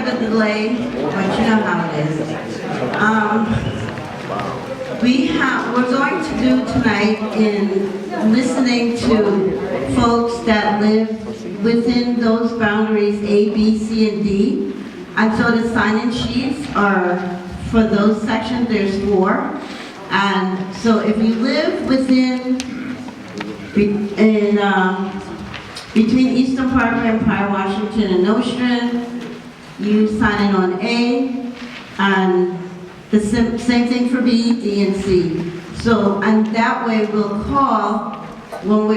of a delay, but you know how it is. We're going to do tonight in listening to folks that live within those boundaries A, B, C, and D. And so the sign-in sheets are, for those sections, there's 4. And so if you live between Eastern Parkway, Empire, Washington, and Nostrand, you sign in on A, and the same thing for B, D, and C. So, and that way we'll call when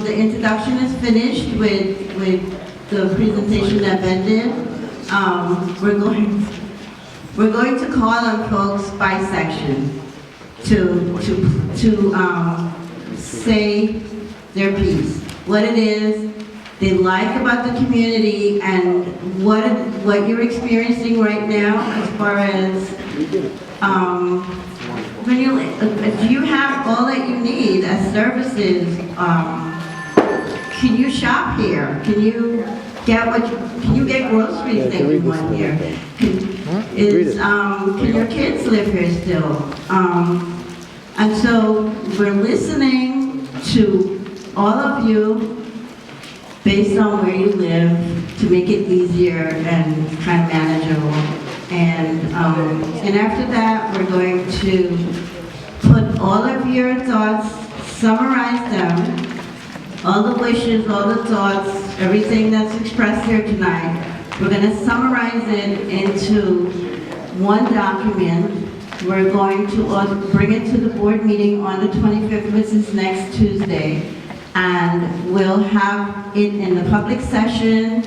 the introduction is finished with the presentation that Ben did. We're going to call on folks by section to say their piece, what it is they like about the community, and what you're experiencing right now as far as do you have all that you need as services? Can you shop here? Can you get groceries that you want here? Can your kids live here still? And so we're listening to all of you based on where you live to make it easier and kind of manageable. And after that, we're going to put all of your thoughts, summarize them, all the wishes, all the thoughts, everything that's expressed here tonight. We're going to summarize it into one document. We're going to bring it to the board meeting on the 25th, which is next Tuesday. And we'll have it in the public session,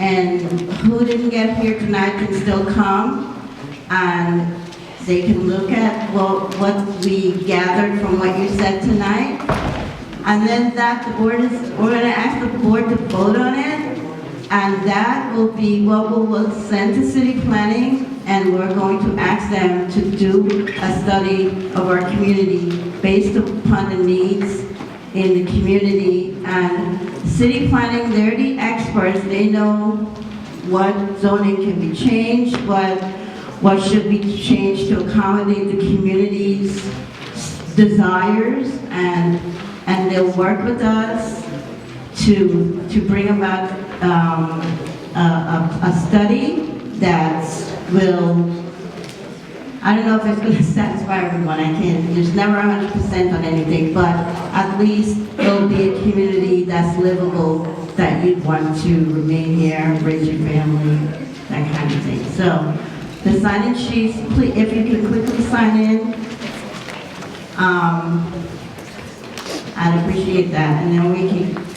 and who didn't get here tonight can still come, and they can look at what we gathered from what you said tonight. And then we're going to ask the board to vote on it, and that will be what we'll send to city planning, and we're going to ask them to do a study of our community based upon the needs in the community. And city planning, they're the experts. They know what zoning can be changed, what should be changed to accommodate the community's desires, and they'll work with us to bring about a study that will, I don't know if it's going to satisfy everyone. There's never 100% on anything, but at least it'll be a community that's livable, that you'd want to remain here, raise your family, that kind of thing. So the sign-in sheets, please, if you can quickly sign in, I'd appreciate that, and then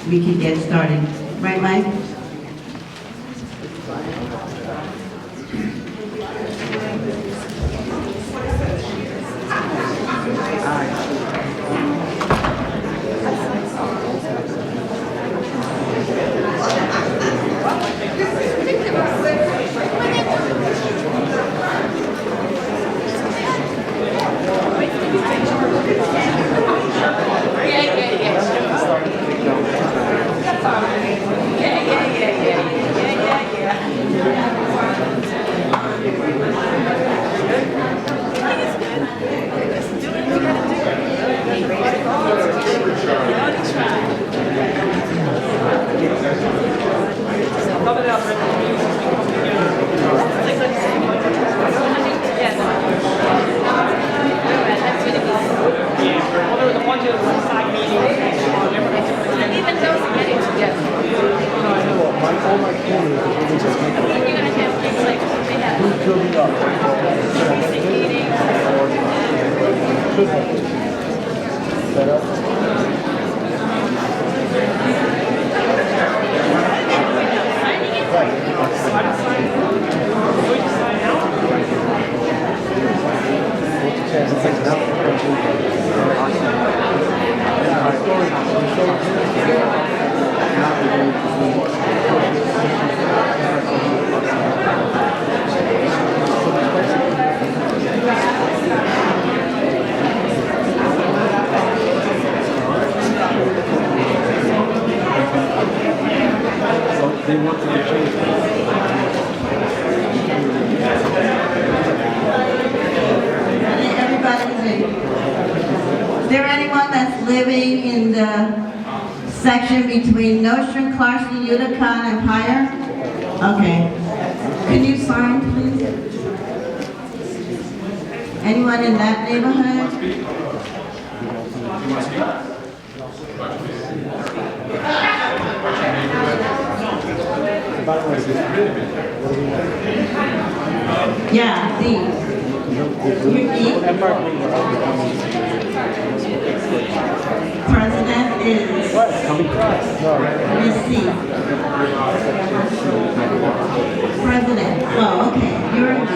we can get started. Right, Mike? section between Nostrand, Clarkson, Utica, and Higher. Okay. Can you sign, please? Anyone in that neighborhood? Yeah, D. You're D. President is Miss C. President. Oh, okay. You're a D.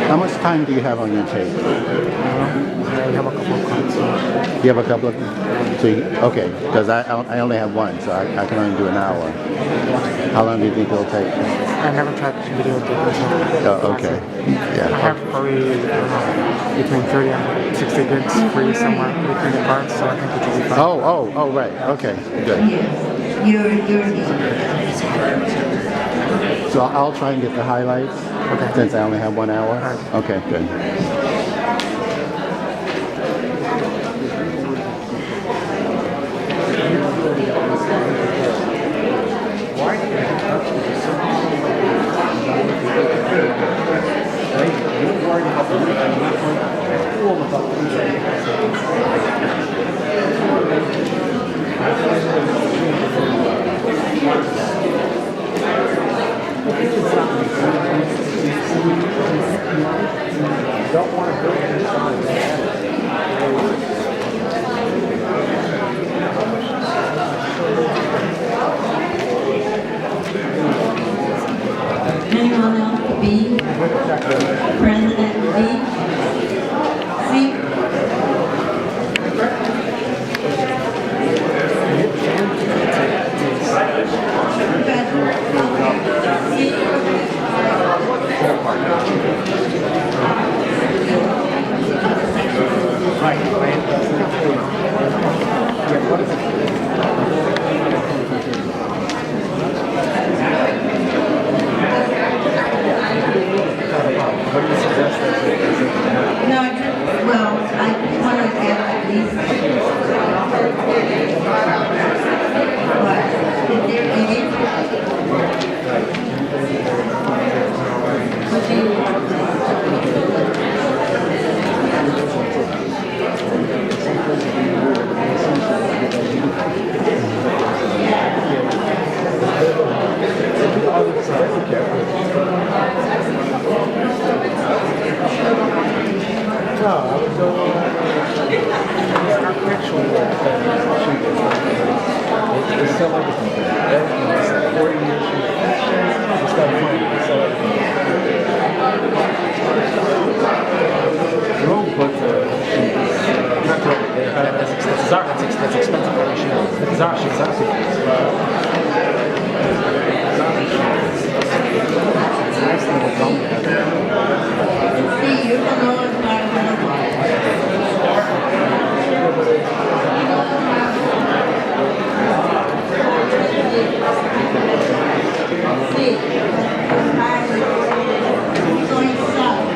How much time do you have on your tape? I have a couple of cards. You have a couple of... So you, okay, because I only have one, so I can only do an hour. How long do you think it'll take? I never tried video taping. Oh, okay. I Yeah. have probably between 30 and 60 gigs free somewhere between the cards, so I think it will be fine. Oh, right. Okay, good. Yes. You're D. So I'll try and get the highlights. Okay. Since I only have 1 hour? Right. Okay, good. Anyone else? B. President B. C. No, well, I want to get at least. What? Is there any? What do you want? That's expensive for a machine. That's expensive. See, you're the lowest part of the See, going south.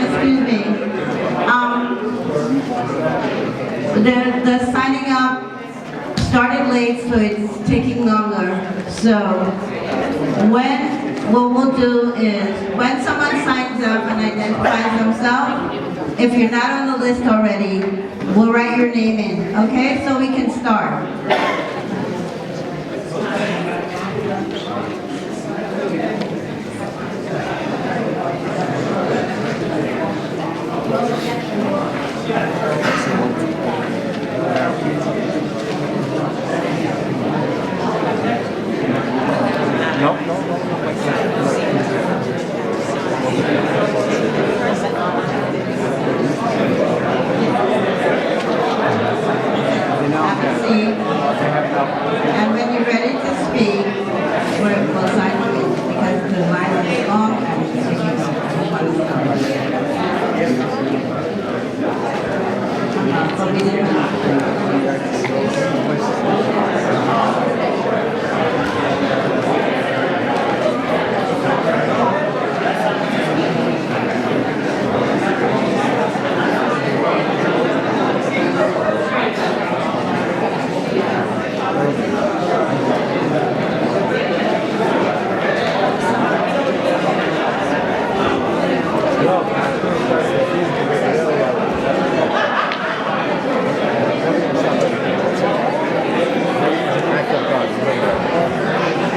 Excuse me. The signing up started late, so it's taking longer. So what we'll do is, when someone signs up and identifies themselves, if you're not on the list already, we'll write your name in, okay? So we can start.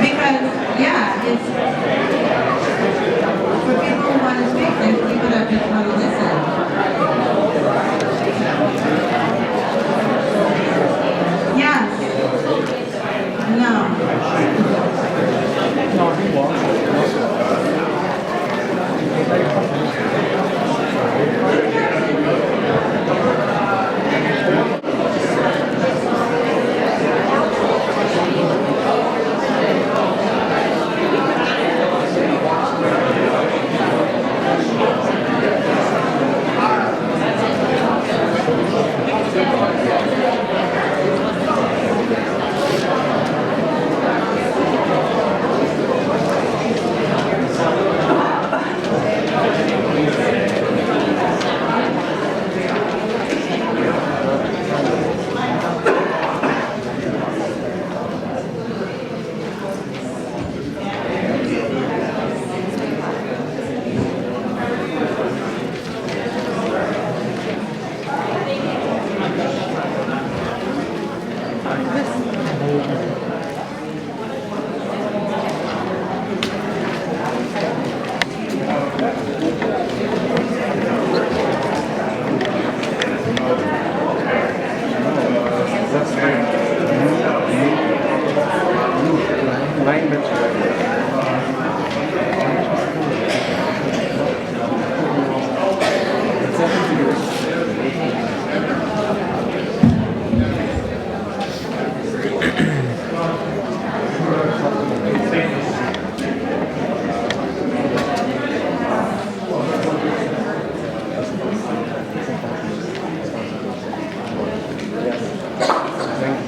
Because, yeah, it's, for people who want to speak, there's people that just want to listen. Yes. No.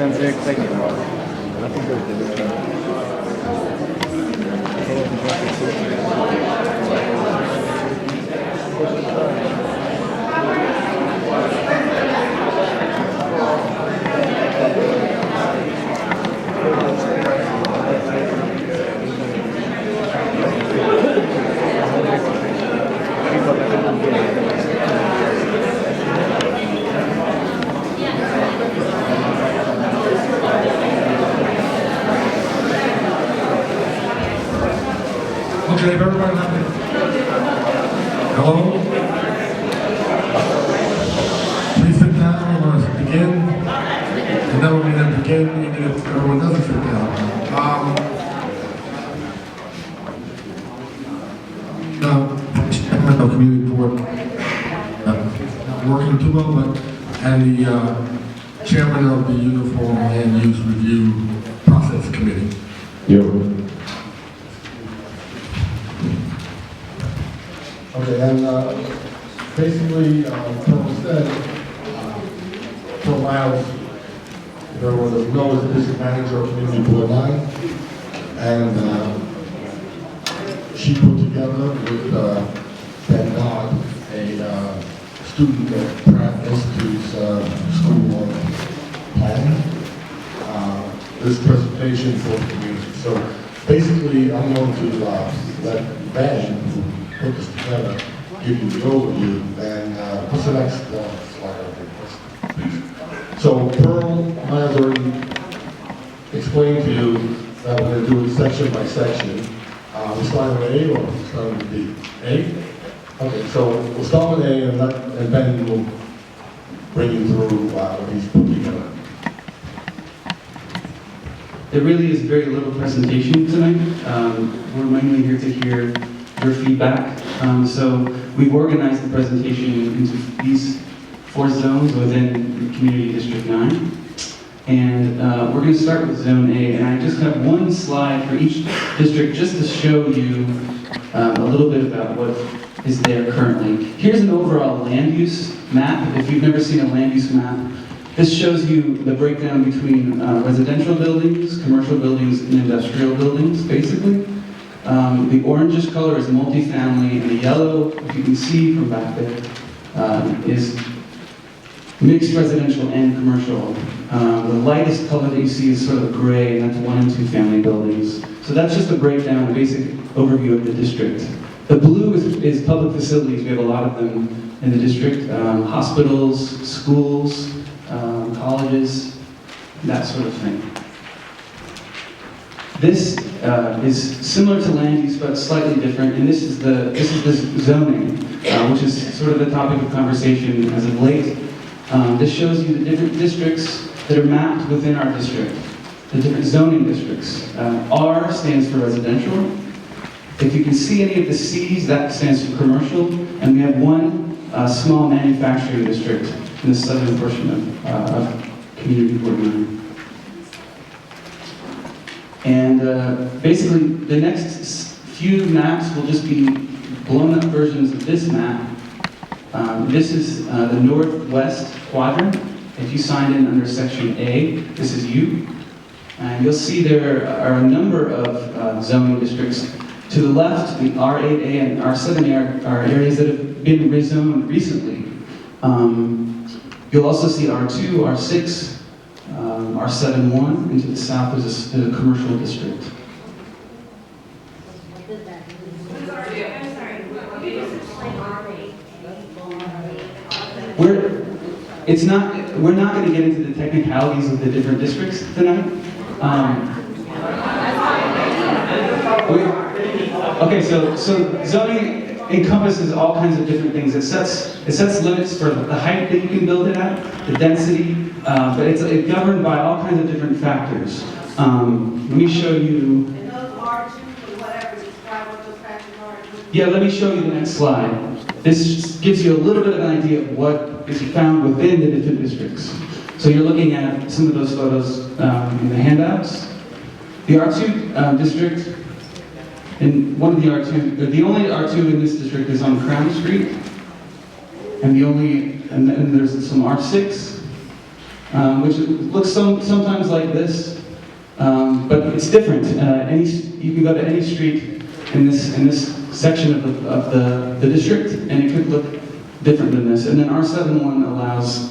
I'm very excited about it. Okay, everybody happy? Hello? Please sit down, we're going to begin. And then we're going to begin even if everyone doesn't sit down. Chairman of Community Board, not working too well, but, and the chairman of the Uniform Land Use Review Process Committee. Okay, and basically, Pearl said, Pearl Miles, there was a no as a district manager of Community Board 9, and she put together with Ben Dodd, a student at Pratt Institute's School of Planning, this presentation for the community. So basically, I'm going to let Ben, who put this together, give you the overview, and what's the next slide? Please. So Pearl has already explained to you that we're going to do it section by section. We starting with A or starting with B? A? Okay, so we'll start with A and Ben will bring you through what he's put together. There really is very little presentation tonight. We're mainly here to hear your feedback. So we've organized the presentation into these 4 zones within Community District 9. And we're going to start with Zone A. And I just have one slide for each district just to show you a little bit about what is there currently. Here's an overall land use map. If you've never seen a land use map, this shows you the breakdown between residential buildings, commercial buildings, and industrial buildings, basically. The orangish color is multifamily, and the yellow, if you can see from back there, is mixed residential and commercial. The lightest color that you see is sort of gray, and that's 1 and 2 family buildings. So that's just a breakdown, a basic overview of the district. The blue is public facilities. We have a lot of them in the district. Hospitals, schools, colleges, that sort of thing. This is similar to land use, but slightly different, and this is the zoning, which is sort of the topic of conversation as of late. This shows you the different districts that are mapped within our district, the different zoning districts. R stands for residential. If you can see any of the C's, that stands for commercial, and we have one small manufacturing district in the southern portion of Community Board 9. And basically, the next few maps will just be blown up versions of this map. This is the northwest quadrant. If you signed in under section A, this is you. And you'll see there are a number of zoning districts. To the left, the R8A and R7A are areas that have been rezoned recently. You'll also see R2, R6, R7-1, and to the south is a commercial district. We're not going to get into the technicalities of the different districts tonight. Okay, so zoning encompasses all kinds of different things. It sets limits for the height that you can build it at, the density, but it's governed by all kinds of different factors. Let me show you. And those R2 or whatever, describe what those factors are. Yeah, let me show you the next slide. This gives you a little bit of an idea of what is found within the different districts. So you're looking at some of those photos in the handouts. The R2 district, and one of the only R2 in this district is on Crown Street, and then there's some R6, which looks sometimes like this, but it's different. You can go to any street in this section of the district, and it could look different than this. And then R7-1 allows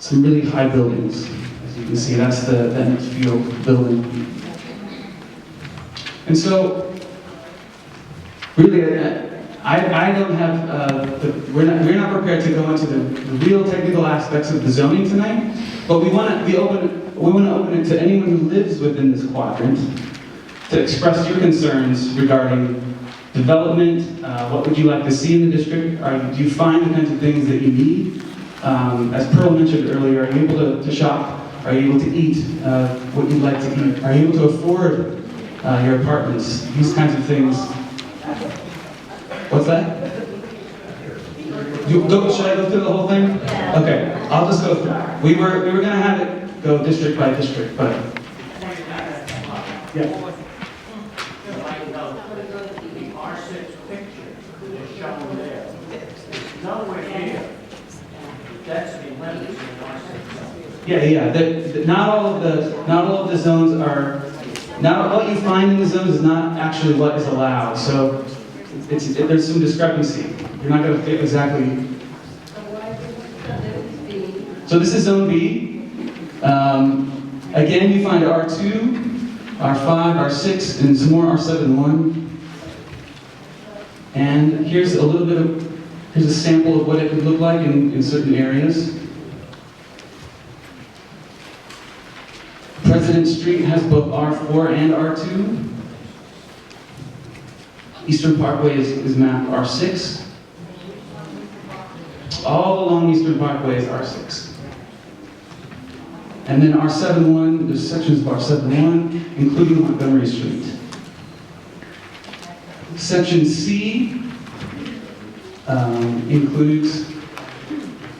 some really high buildings. As you can see, that's the next field building. And so, really, I don't have, we're not prepared to go into the real technical aspects of the zoning tonight, but we want to open it to anyone who lives within this quadrant to express your concerns regarding development. What would you like to see in the district? Do you find the kinds of things that you need? As Pearl mentioned earlier, are you able to shop? Are you able to eat what you'd like to eat? Are you able to afford your apartments? These kinds of things. What's that? Should I go through the whole thing? Okay, I'll just go through. We were going to have it go district by district, but yeah. Yeah. Not all of the zones are. Not what you find in the zones is not actually what is allowed. So there's some discrepancy. You're not going to fit exactly. So this is zone B. Again, you find R2, R5, R6, and some more R7-1. And here's a sample of what it could look like in certain areas. President Street has both R4 and R2. Eastern Parkway is mapped R6. All along Eastern Parkway is R6. And then R7-1, there's sections of R7-1, including Montgomery Street. Section C includes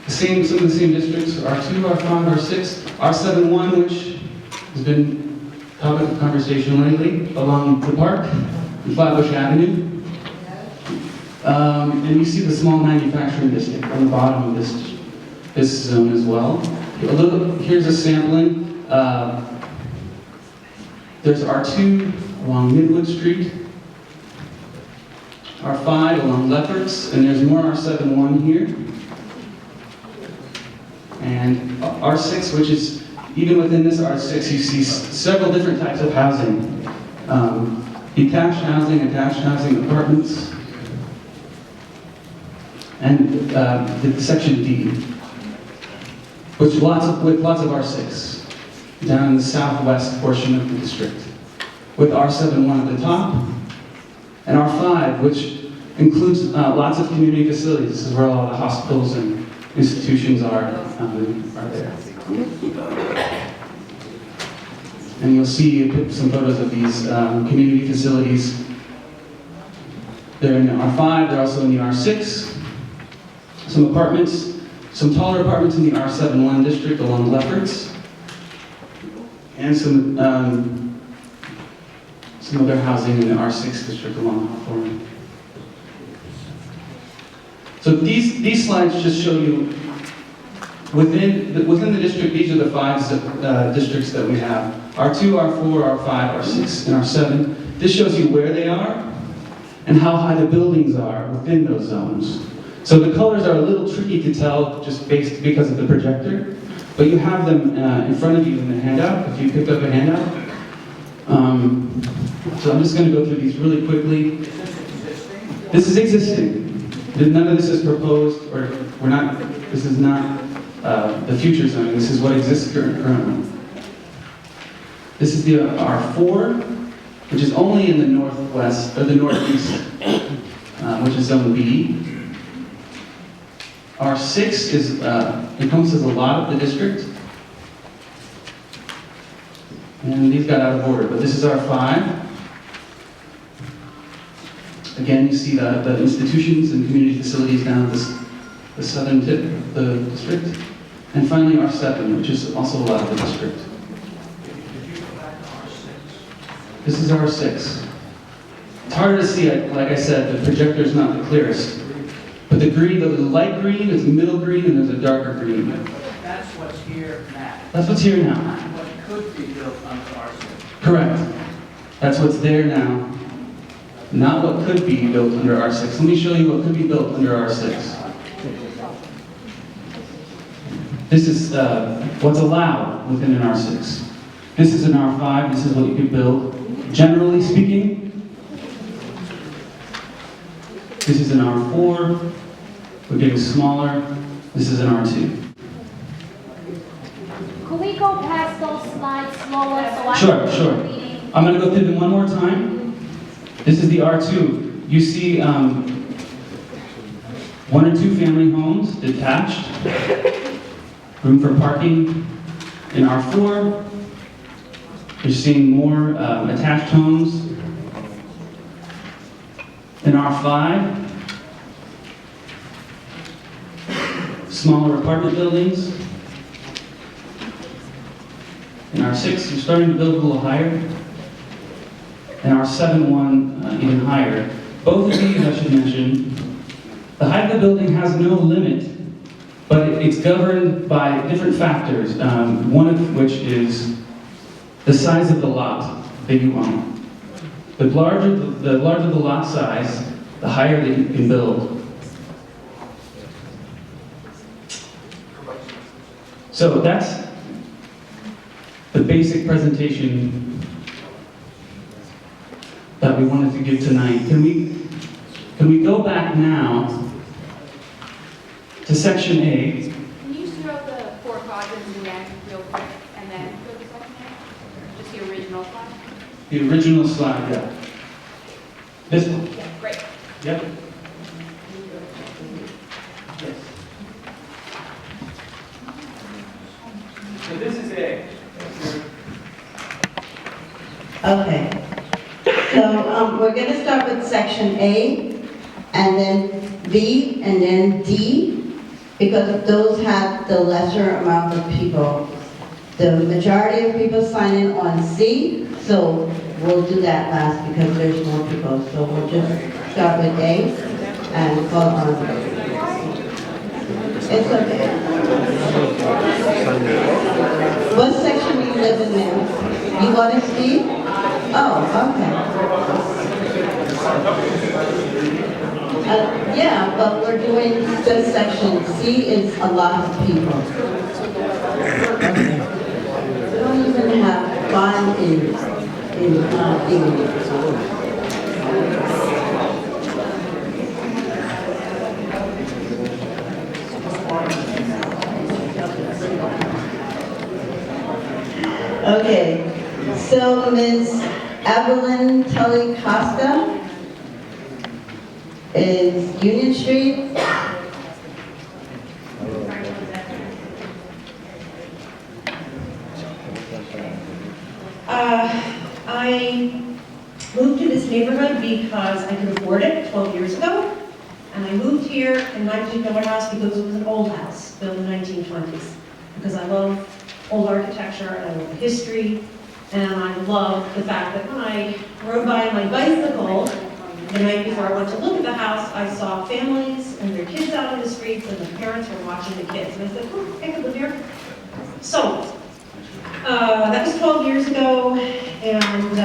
some of the same districts, R2, R5, R6, R7-1, which has been topic of conversation lately, along the park and Flatbush Avenue. And you see the small manufacturing district on the bottom of this zone as well. Here's a sampling. There's R2 along Midwood Street, R5 along Lefferts, and there's more R7-1 here. And R6, which is, even within this R6, you see several different types of housing. Detached housing, attached housing, apartments, and the section D, with lots of R6, down in the southwest portion of the district, with R7-1 at the top, and R5, which includes lots of community facilities. This is where a lot of the hospitals and institutions are there. And you'll see some photos of these community facilities. They're in the R5, they're also in the R6. Some apartments, some taller apartments in the R7-1 district along Lefferts. And some other housing in the R6 district along Hawthorne. So these slides just show you within the district. These are the 5 districts that we have: R2, R4, R5, R6, and R7. This shows you where they are and how high the buildings are within those zones. So the colors are a little tricky to tell just because of the projector, but you have them in front of you in the handout, if you picked up a handout. So I'm just going to go through these really quickly. This is existing. None of this is proposed, or this is not the future zoning. This is what exists currently. This is the R4, which is only in the northwest, or the northeast, which is zone B. R6 encompasses a lot of the district. And these got out of order, but this is R5. Again, you see the institutions and community facilities down the southern tip of the district. And finally, R7, which is also a lot of the district. This is R6. It's harder to see, like I said, the projector is not the clearest. But the green, the light green, there's a middle green, and there's a darker green. That's what's here now. That's what's here now. Not what could be built on R6. Correct. That's what's there now. Not what could be built under R6. Let me show you what could be built under R6. This is what's allowed within an R6. This is an R5. This is what you could build. Generally speaking, this is an R4. We're getting smaller. This is an R2. Could we go past those slides slower so I Sure, can sure. keep reading? I'm going to go through them one more time. This is the R2. You see 1 or 2 family homes, detached, room for parking. In R4, you're seeing more attached homes. In R5, smaller apartment buildings. In R6, you're starting to build a little higher. In R7-1, even higher. Both of these, I should mention, the height of the building has no limit, but it's governed by different factors, one of which is the size of the lot that you own. The larger the lot size, the higher that you can build. So that's the basic presentation that we wanted to give tonight. Can we go back now to section A? Can you show the 4 quadrants again real quick and then go to section A? Just the original slide? The original slide, yeah. This one? Yeah, great. Yep. Yes. So this is A. Okay. So we're going to start with section A, and then B, and then D, because those have the lesser amount of people. The majority of people sign in on C, so we'll do that last because there's more people. So we'll just start with A, and call on. It's okay. What section do you live in now? You want to speak? Oh, okay. Yeah, but we're doing this section. C is a lot of people. We don't even have 5 in English. Okay, so Ms. Evelyn Tully Costa is Union Street. I moved to this neighborhood because I could afford it 12 years ago. And I moved here in my particular house because it was an old house, built in the 1920s. Because I love old architecture, and I love the history, and I love the fact that when I rode by on my bicycle the night before I went to look at the house, I saw families and their kids out in the streets, and the parents were watching the kids. And I said, oh, I could live here. So, that was 12 years ago, and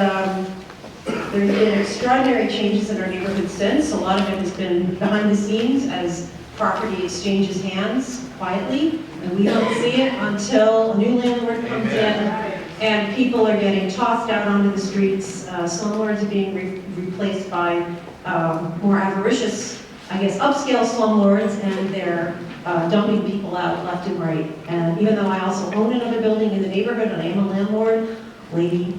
there's been extraordinary changes in our neighborhood since. A lot of it has been behind the scenes as property exchanges hands quietly, and we don't see it until a new landlord comes in and people are getting tossed out onto the streets. Slumlords are being replaced by more avaricious, I guess, upscale slumlords, and they're dumping people out left and right. And even though I also own another building in the neighborhood and I am a landlord lady,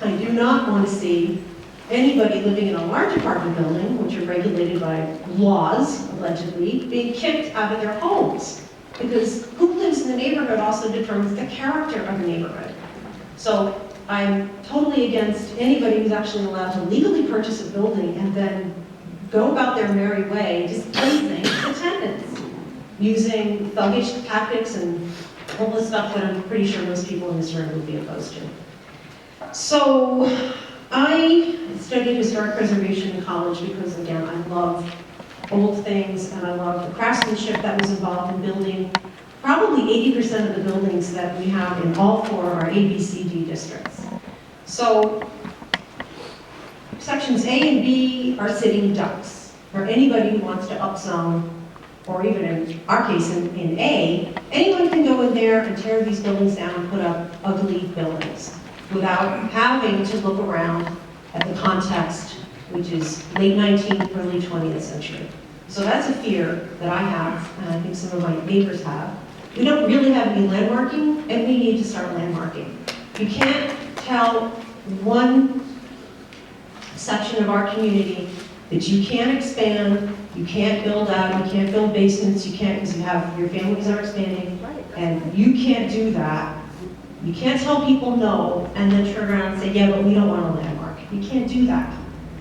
I do not want to see anybody living in a large apartment building, which are regulated by laws, allegedly, being kicked out of their homes. Because who lives in the neighborhood also determines the character of the neighborhood. So I'm totally against anybody who's actually allowed to legally purchase a building and then go about their merry way, displacing its tenants, using thuggish tactics and all the stuff that I'm pretty sure most people in this room would be opposed to. So I studied historic preservation in college because, again, I love old things and I love the craftsmanship that was involved in building. Probably 80% of the buildings that we have in all 4 are ABCD districts. So sections A and B are sitting ducks for anybody who wants to upzone, or even in our case in A, anyone can go in there and tear these buildings down and put up ugly buildings without having to look around at the context, which is late 19th, early 20th century. So that's a fear that I have, and I think some of my neighbors have. We don't really have any landmarking, and we need to start landmarking. You can't tell one section of our community that you can't expand, you can't build out, you can't build basements, you can't, because you have, your families are expanding, and you can't do that. You can't tell people no, and then turn around and say, yeah, but we don't want a landmark. You can't do that.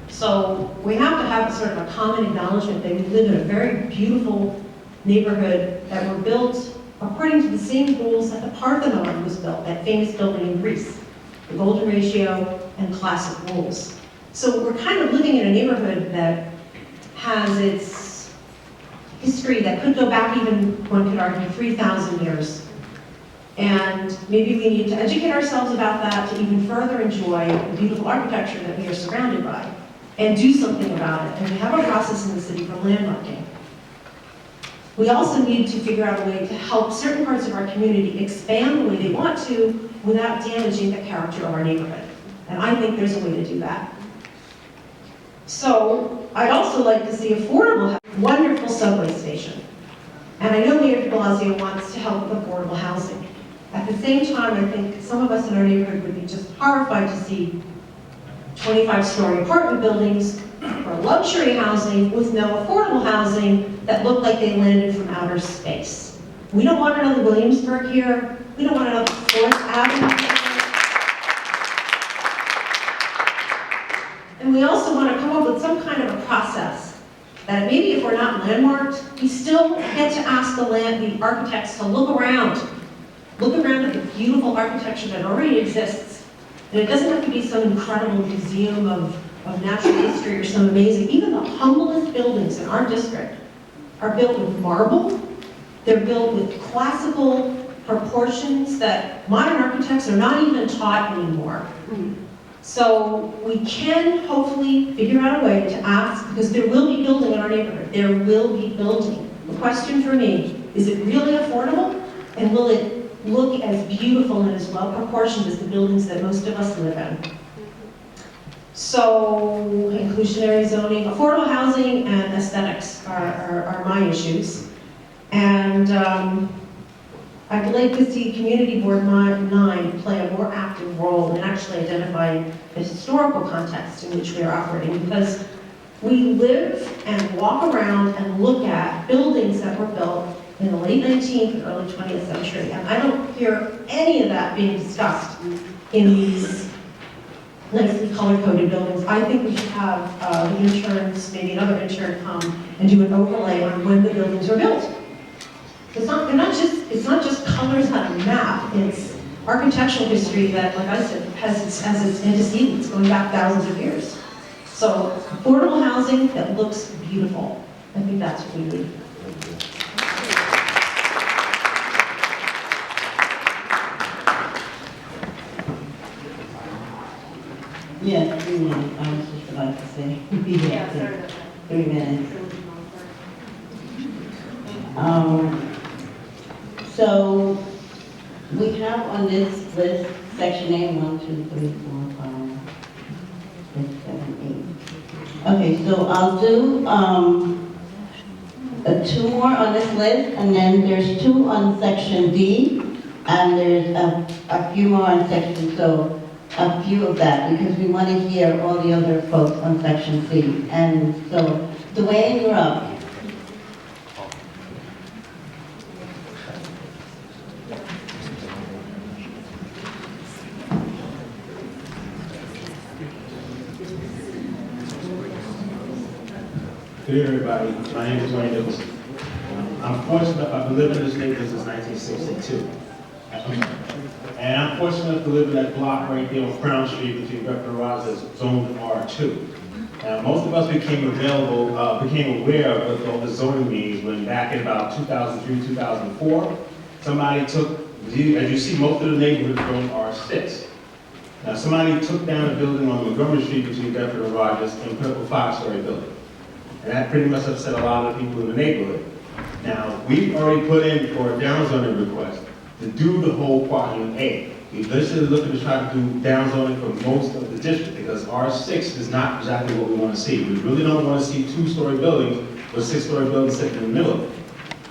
So we have to have a sort of a common acknowledgement that we live in a very beautiful neighborhood that were built according to the same rules that the Parthenon was built, that famous building in Greece, the golden ratio and classic rules. So we're kind of living in a neighborhood that has its history that could go back even, one could argue, 3,000 years. And maybe we need to educate ourselves about that to even further enjoy the beautiful architecture that we are surrounded by and do something about it. And we have a process in the city for landmarking. We also need to figure out a way to help certain parts of our community expand the way they want to without damaging the character of our neighborhood. And I think there's a way to do that. So I'd also like to see affordable, wonderful subway station. And I know Mayor de Blasio wants to help with affordable housing. At the same time, I think some of us in our neighborhood would be just horrified to see 25-story apartment buildings for luxury housing with no affordable housing that look like they landed from outer space. We don't want another Williamsburg here. We don't want another 4th Avenue here. And we also want to come up with some kind of a process that maybe if we're not landmarked, we still get to ask the architects to look around at the beautiful architecture that already exists. And it doesn't have to be some incredible museum of of natural history are so amazing. Even the humblest buildings in our district are built with marble. They're built with classical proportions that modern architects are not even taught anymore. So we can hopefully figure out a way to ask, because there will be building in our neighborhood. There will be building. The question for me, is it really affordable? And will it look as beautiful and as well proportioned as the buildings that most of us live in? So inclusionary zoning, affordable housing, and aesthetics are my issues. And I'd like to see Community Board 9 play a more active role in actually identifying the historical context in which we are operating, because we live and walk around and look at buildings that were built in the late 19th and early 20th century, and I don't hear any of that being discussed in these nicely color-coded buildings. I think we should have the interns, maybe another intern come and do an overlay on when the buildings were built. It's not just colors on a map, it's architectural history that, like I said, has its antecedents going back thousands of years. So affordable housing that looks beautiful. I think that's what we need. Yeah, 3 minutes, I was just about to say. Yeah, sorry about that. 3 minutes. So we have on this list, section A, 1, 2, 3, 4, 5, 6, 7, 8. Okay, so I'll do 2 more on this list, and then there's 2 on section D, and there's a few more on section, so a few of that, because we want to hear all the other folks on section C. And so, Dwayne, you're up. Good evening, everybody. My name is Wayne Nicholson. I'm fortunate enough, I've been living in this neighborhood since 1962. And I'm fortunate enough to live in that block right there on Crown Street between Beckman and Rogers that's zoned R2. Now, most of us became aware of what all the zoning means when back in about 2003, 2004, somebody took, as you see, most of the neighborhood from R6. Now, somebody took down a building on Montgomery Street between Bedford and Rogers and put up a 5-story building. And that pretty much upset a lot of people in the neighborhood. Now, we've already put in for a downzoning request to do the whole quadrant A. We're literally looking to try to do downzoning for most of the district, because R6 is not exactly what we want to see. We really don't want to see 2-story buildings with 6-story buildings sitting in the middle.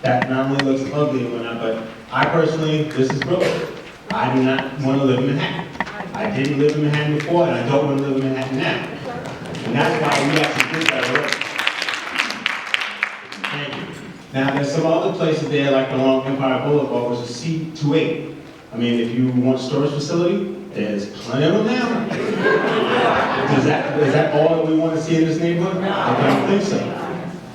That not only looks ugly and whatnot, but I personally, this is Brooklyn. I do not want to live in Manhattan. I didn't live in Manhattan before, and I don't want to live in Manhattan now. And that's why we actually did that already. Thank you. Now, there's some other places there, like along Empire Boulevard, which is C28. I mean, if you want storage facility, there's plenty of them now. Is that all that we want to see in this neighborhood? I don't think so.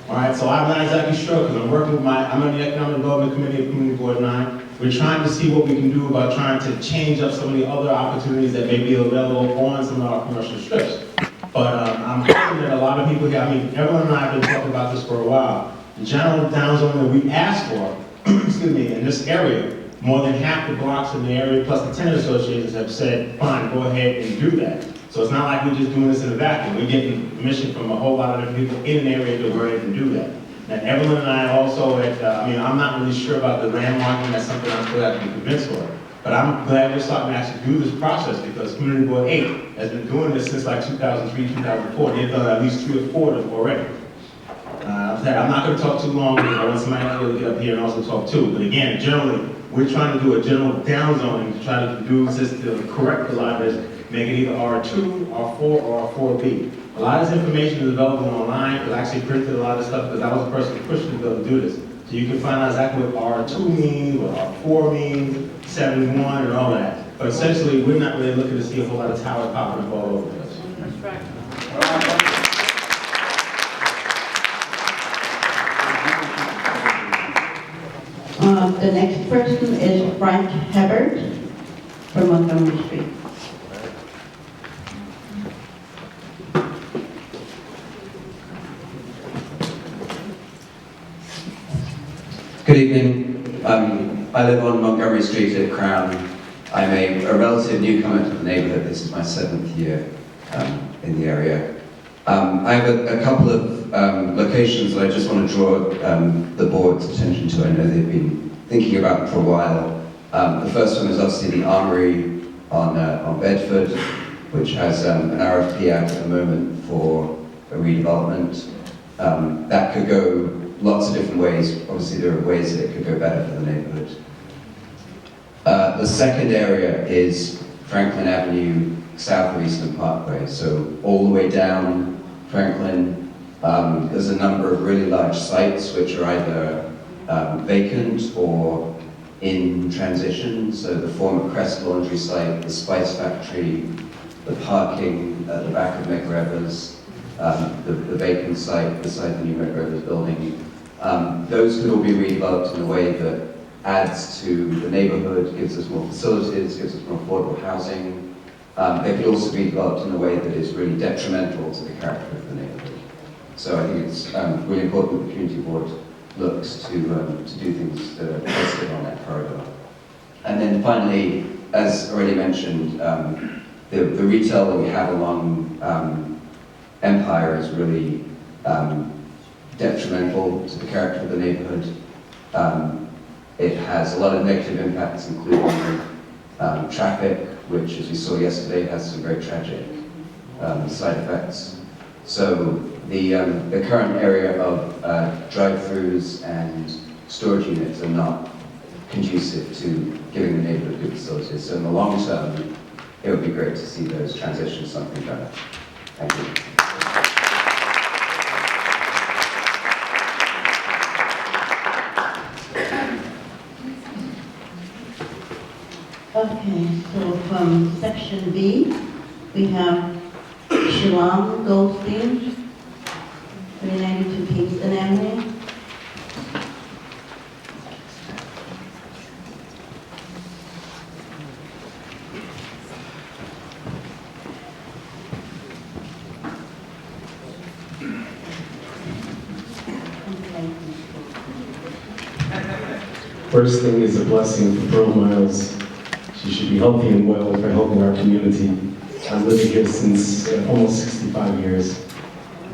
All right, so I'm not exactly sure, because I'm working with I'm on the Economic Development Committee of Community Board 9. We're trying to see what we can do about trying to change up some of the other opportunities that may be available on some of our commercial strips. But I'm hoping that a lot of people here, I mean, Evelyn and I have been talking about this for a while. The general downzoning that we asked for, excuse me, in this area, more than half the blocks in the area, plus the tenant associations have said, fine, go ahead and do that. So it's not like we're just doing this in a vacuum. We're getting permission from a whole lot of different people in an area to go ahead and do that. Now, Evelyn and I also, I'm not really sure about the landmarking. That's something I'm still have to be convinced for. But I'm glad we're starting to actually do this process, because Community Board 8 has been doing this since like 2003, 2004. They've done at least 3 or 4 of them already. I'm not going to talk too long, because I want somebody else to get up here and also talk too. But again, generally, we're trying to do a general downzoning to try to do this to correct the libraries, make it either R2, R4, or R4B. A lot of this information is available online, because I actually printed a lot of stuff, because I was the person who pushed me to be able to do this. So you can find out exactly what R2 means, what R4 means, 71, and all that. But essentially, we're not really looking to see a whole lot of towers popping up all over the place. That's right. The next person is Frank Hebert from Montgomery Street. Good evening. I live on Montgomery Street at Crown. I'm a relative newcomer to the neighborhood. This is my 7th year in the area. I have a couple of locations that I just want to draw the board's attention to. I know they've been thinking about them for a while. The first one is obviously the Armory on Bedford, which has an RFP out at the moment for a redevelopment. That could go lots of different ways. Obviously, there are ways that it could go better for the neighborhood. The second area is Franklin Avenue, south of Eastern Parkway. So all the way down Franklin, there's a number of really large sites which are either vacant or in transition. So the former Crest Laundry site, the Spice Factory, the parking at the back of McGregor's, the vacant site beside the new McGregor's building. Those could all be redeveloped in a way that adds to the neighborhood, gives us more facilities, gives us more affordable housing. They could also be developed in a way that is really detrimental to the character of the neighborhood. So I think it's really important that the community board looks to do things that are positive on that corridor. And then finally, as already mentioned, the retail that we have along Empire is really detrimental to the character of the neighborhood. It has a lot of negative impacts, including traffic, which, as we saw yesterday, has some very tragic side effects. So the current area of drive-throughs and storage units are not conducive to giving the neighborhood good facilities. So in the long term, it would be great to see those transition to something better. Thank you. Okay, so from section B, we have Shalom Goldstein, 392 Kingston Avenue. First thing is a blessing for Pearl Miles. She should be healthy and well for helping our community. I'm living here since almost 65 years.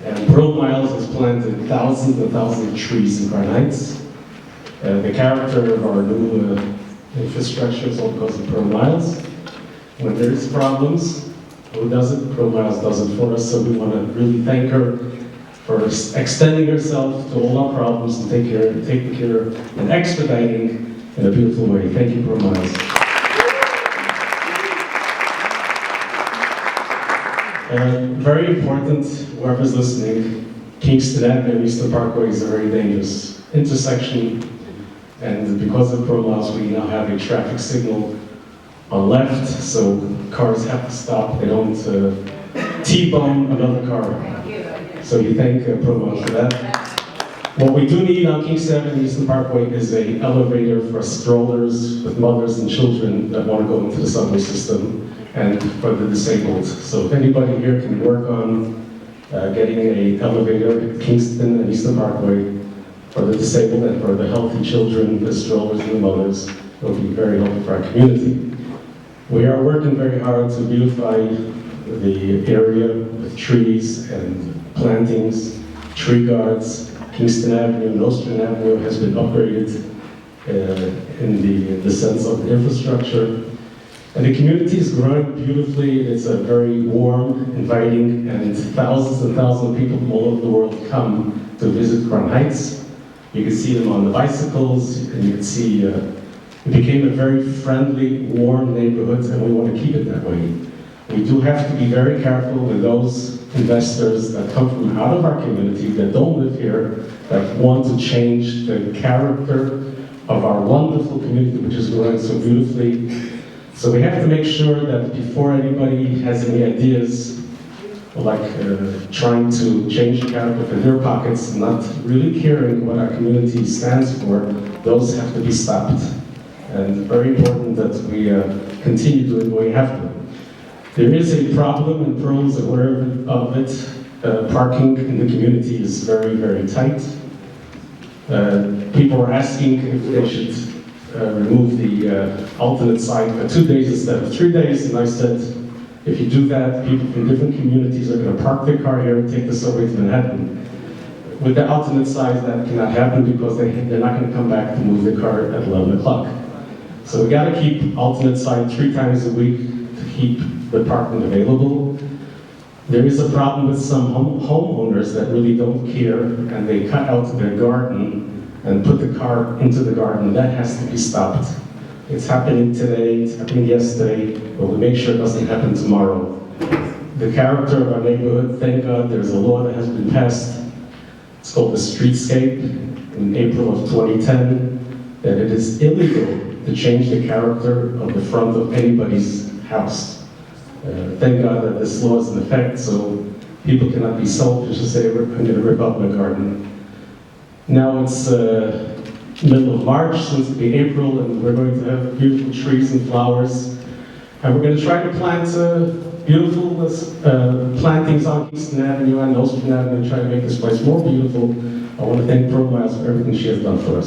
And Pearl Miles has planted thousands and thousands of trees in Crown Heights. The character of our new infrastructure is all because of Pearl Miles. When there's problems, who does it? Pearl Miles does it for us, so we want to really thank her for extending herself to all our problems and taking care and expediting in a beautiful way. Thank you, Pearl Miles. Very important, whoever's listening, Kingston Avenue and Eastern Parkway is a very dangerous intersection, and because of Pearl Miles, we now have a traffic signal on left, so cars have to stop. They don't T-bone another car. So you thank Pearl Miles for that. What we do need on Kingston Avenue and Eastern Parkway is an elevator for strollers with mothers and children that want to go into the subway system, and for the disabled. So if anybody here can work on getting an elevator at Kingston and Eastern Parkway for the disabled and for the healthy children, the strollers and the mothers, it will be very helpful for our community. We are working very hard to beautify the area with trees and plantings, tree guards. Kingston Avenue and Nostrand Avenue has been upgraded in the sense of the infrastructure. And the community is growing beautifully. It's a very warm, inviting, and thousands of people from all over the world come to visit Crown Heights. You can see them on the bicycles, and you can see it became a very friendly, warm neighborhood, and we want to keep it that way. We do have to be very careful with those investors that come from out of our community, that don't live here, that want to change the character of our wonderful community, which is growing so beautifully. So we have to make sure that before anybody has any ideas, like trying to change the character for their pockets, not really caring what our community stands for, those have to be stopped. And very important that we continue doing what we have to. There is a problem, and Pearl is aware of it. Parking in the community is very, very tight. People were asking if they should remove the alternate site for 2 days instead of 3 days, and I said, if you do that, people from different communities are going to park their car here and take the subway to Manhattan. With the alternate site, that cannot happen because they're not going to come back to move the car at 11 o'clock. So we got to keep alternate site 3 times a week to keep the parking available. There is a problem with some homeowners that really don't care, and they cut out their garden and put the car into the garden. That has to be stopped. It's happening today, it's happening yesterday, but we make sure it doesn't happen tomorrow. The character of our neighborhood, thank God, there's a law that has been passed. It's called the Streetscape in April of 2010, that it is illegal to change the character of the front of anybody's house. Thank God that this law is in effect, so people cannot be selfish and say, we're going to rip up my garden. Now it's middle of March, soon to be April, and we're going to have beautiful trees and flowers. And we're going to try to plant beautiful plantings on Kingston Avenue and Osborne Avenue and try to make this place more beautiful. I want to thank Pearl Miles for everything she has done for us.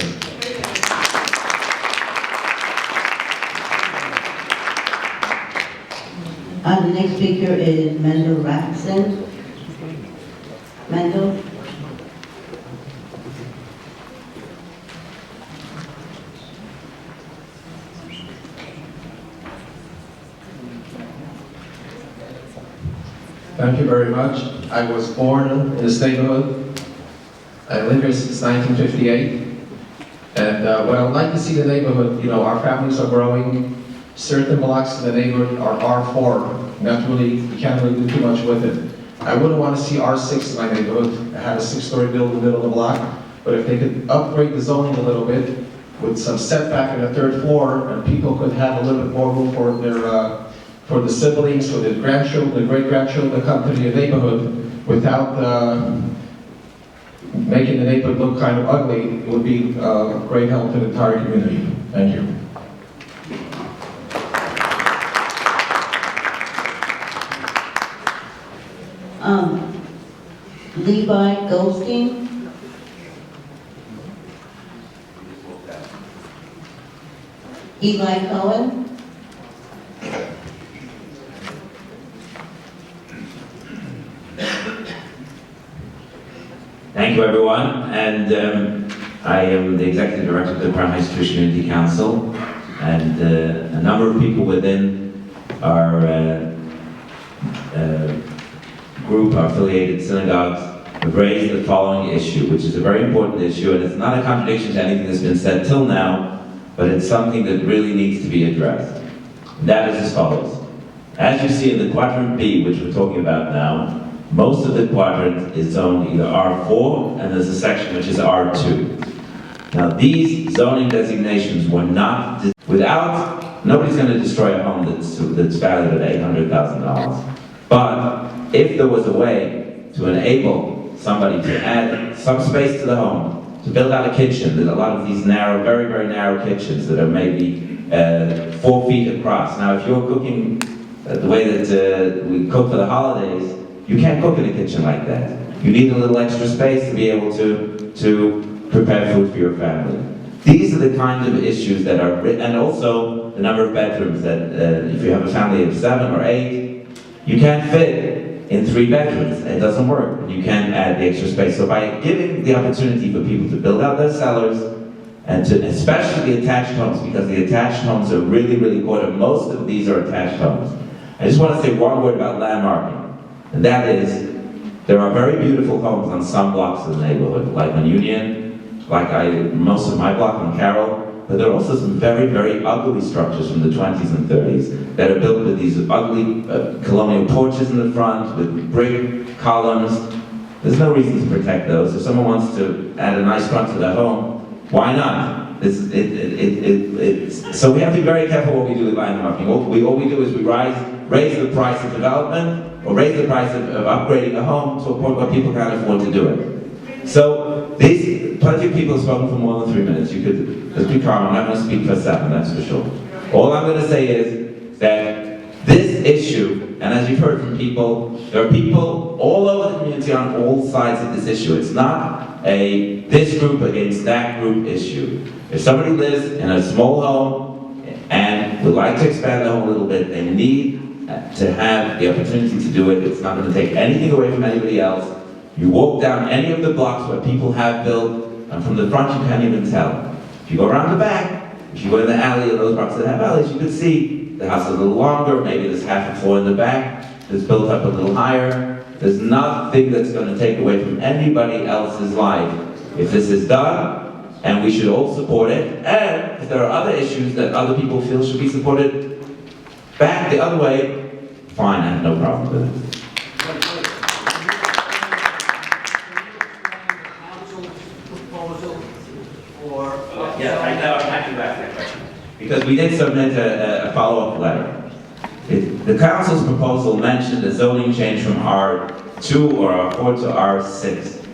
The next speaker is Mendel Raxon. Mendel. Thank you very much. I was born in this neighborhood. I live here since 1958. And what I would like to see the neighborhood, our families are growing. Certain blocks in the neighborhood are R4. You can't really do too much with it. I wouldn't want to see R6 in my neighborhood. I have a 6-story building in the middle of the block. But if they could upgrade the zoning a little bit with some setback in the 3rd floor, and people could have a little bit more room for their for the siblings, for the grandchildren, the great-grandchildren that come to the neighborhood without making the neighborhood look kind of ugly, it would be a great help to the entire community. Thank you. Levi Goldstein. Eli Cohen. Thank you, everyone. And I am the Executive Director of the Crown Heights Jewish Community Council, and a number of people within our group, our affiliated synagogues, have raised the following issue, which is a very important issue, and it's not a contradiction to anything that's been said till now, but it's something that really needs to be addressed. And that is as follows. As you see in the quadrant B, which we're talking about now, most of the quadrant is zoned either R4, and there's a section which is R2. Now these zoning designations were not, nobody's going to destroy a home that's valued at $800,000. But if there was a way to enable somebody to add some space to the home, to build out a kitchen, there's a lot of these narrow, very, very narrow kitchens that are maybe 4 feet across. Now if you're cooking the way that we cook for the holidays, you can't cook in a kitchen like that. You need a little extra space to be able to prepare food for your family. These are the kinds of issues that are, and also the number of bedrooms that if you have a family of 7 or 8, you can't fit in 3 bedrooms. It doesn't work. You can't add the extra space. So by giving the opportunity for people to build out their cellars, and to, especially the attached homes, because the attached homes are really, really important. Most of these are attached homes. I just want to say one word about landmarking. And that is, there are very beautiful homes on some blocks of the neighborhood, like on Union, like most of my block on Carroll, but there are also some very, very ugly structures from the 20s and 30s that are built with these ugly colonial porches in the front, with brick columns. There's no reason to protect those. If someone wants to add a nice front to their home, why not? So we have to be very careful what we do with landmarking. All we do is we raise the price of development, or raise the price of upgrading a home to a point where people can't afford to do it. So plenty of people have spoken for more than 3 minutes. You could just be calm. I'm not going to speak for 7, that's for sure. All I'm going to say is that This issue, and as you've heard from people, there are people all over the community on all sides of this issue. It's not a this group against that group issue. If somebody lives in a small home and would like to expand the home a little bit, they need to have the opportunity to do it. It's not going to take anything away from anybody else. You walk down any of the blocks where people have built, and from the front you can't even tell. If you go around the back, if you go in the alley, or those blocks that have alleys, you can see the house is a little longer, maybe there's half a floor in the back, it's built up a little higher. There's nothing that's going to take away from anybody else's life if this is done, and we should all support it. And if there are other issues that other people feel should be supported back the other way, fine, I have no problem with it. Yeah, I know, I'm happy to ask that question. Because we did submit a follow-up letter. The council's proposal mentioned a zoning change from R2 or R4 to R6.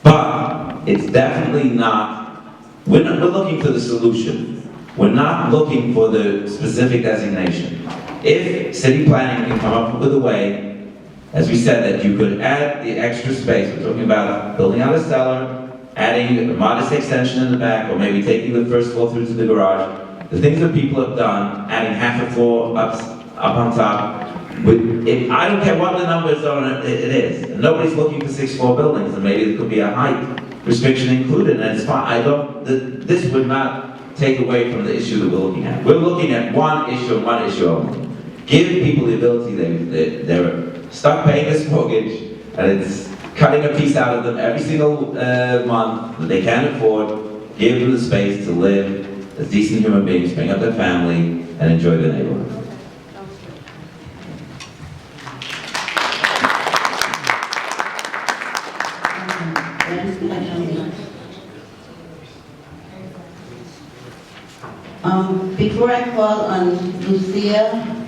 But it's definitely not, we're looking for the solution. We're not looking for the specific designation. If city planning can come up with a way, as we said, that you could add the extra space, we're talking about building out a cellar, adding a modest extension in the back, or maybe taking the first floor through to the garage. The things that people have done, adding half a floor up on top, I don't care what the numbers are, it is. And nobody's looking for 6-floor buildings, and maybe there could be a height restriction included, and it's fine. This would not take away from the issue that we're looking at. We're looking at one issue and one issue only. Give people the ability, they're stuck paying this mortgage, and it's cutting a piece out of them every single month that they can't afford. Give them the space to live as decent human beings, bring up their family, and enjoy their neighborhood. Before I call on Lucia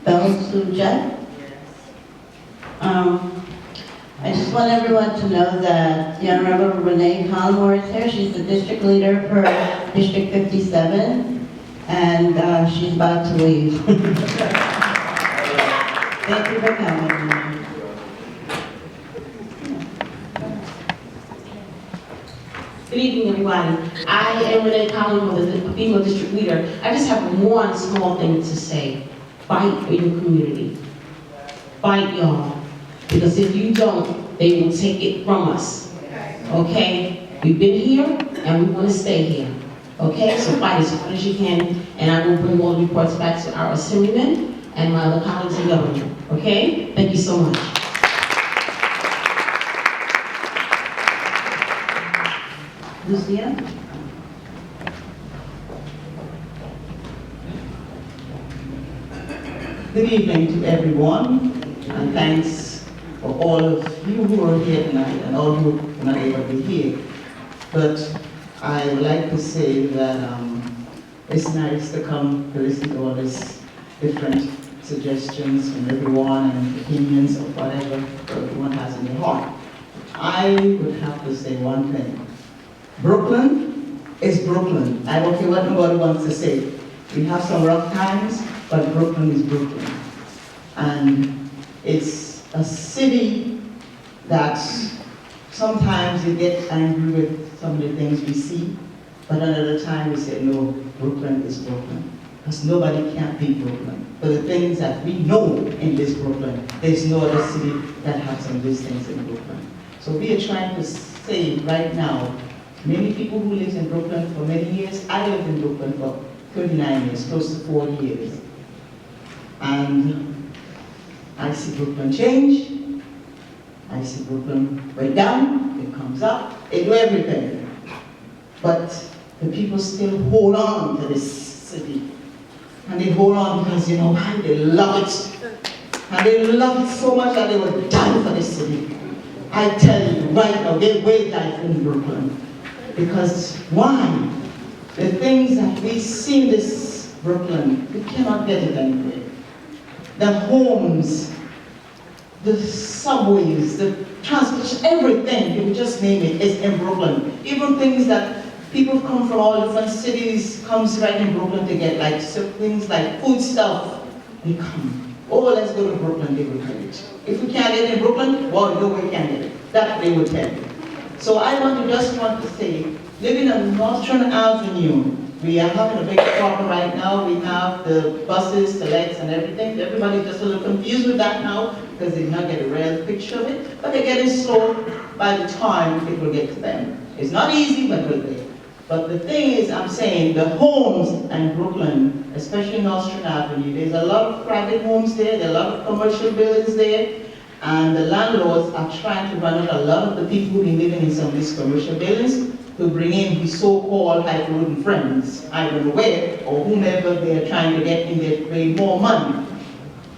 Belsujet, I just want everyone to know that the Honorable Renee Collmore is here. She's the district leader for District 57, and she's about to leave. Thank you for coming. Good evening, everybody. I am Renee Collins, the female district leader. I just have one small thing to say. Fight for your community. Fight, y'all. Because if you don't, they will take it from us. Okay? We've been here, and we want to stay here. Okay? So fight as hard as you can, and I will bring all the reports back to our assemblymen and my other colleagues in government. Okay? Thank you so much. Lucia? Good evening to everyone, and thanks for all of you who are here tonight and all who are not able to be here. But I would like to say that it's nice to come to listen to all these different suggestions from everyone and opinions of whatever everyone has in their heart. I would have to say one thing. Brooklyn is Brooklyn. I don't care what nobody wants to say. We have some rough times, but Brooklyn is Brooklyn. And it's a city that sometimes you get angry with some of the things we see, but another time we say, no, Brooklyn is Brooklyn. Because nobody can beat Brooklyn. For the things that we know in this Brooklyn, there's no other city that has some of these things in Brooklyn. So we are trying to say right now, many people who live in Brooklyn for many years, I lived in Brooklyn for 39 years, close to 40 years. And I see Brooklyn change. I see Brooklyn go down, it comes up, it do everything. But the people still hold on to this city. And they hold on because, you know why? They love it. And they love it so much that they will die for this city. I tell you right now, they will die in Brooklyn. Because why? The things that we see in this Brooklyn, we cannot get it anywhere. The homes, the subways, the transportation, everything, you just name it, is in Brooklyn. Even things that People come from all different cities, comes right in Brooklyn to get like things like food stuff. They come. Oh, let's go to Brooklyn, they will tell it. If we can't get it in Brooklyn, well, no, we can't get it. That they will tell you. So I just want to say, living on Northern Avenue, we are having a big problem right now. We have the buses, selects, and everything. Everybody's just a little confused with that now because they did not get a real picture of it. But they're getting slow by the time it will get to them. It's not easy, but it will be. But the thing is, I'm saying the homes in Brooklyn, especially Northern Avenue, there's a lot of private homes there, there are a lot of commercial buildings there, and the landlords are trying to run out a lot of the people who've been living in some of these commercial buildings to bring in the so-called highfalutin friends, I don't know where, or whomever they are trying to get in there to pay more money.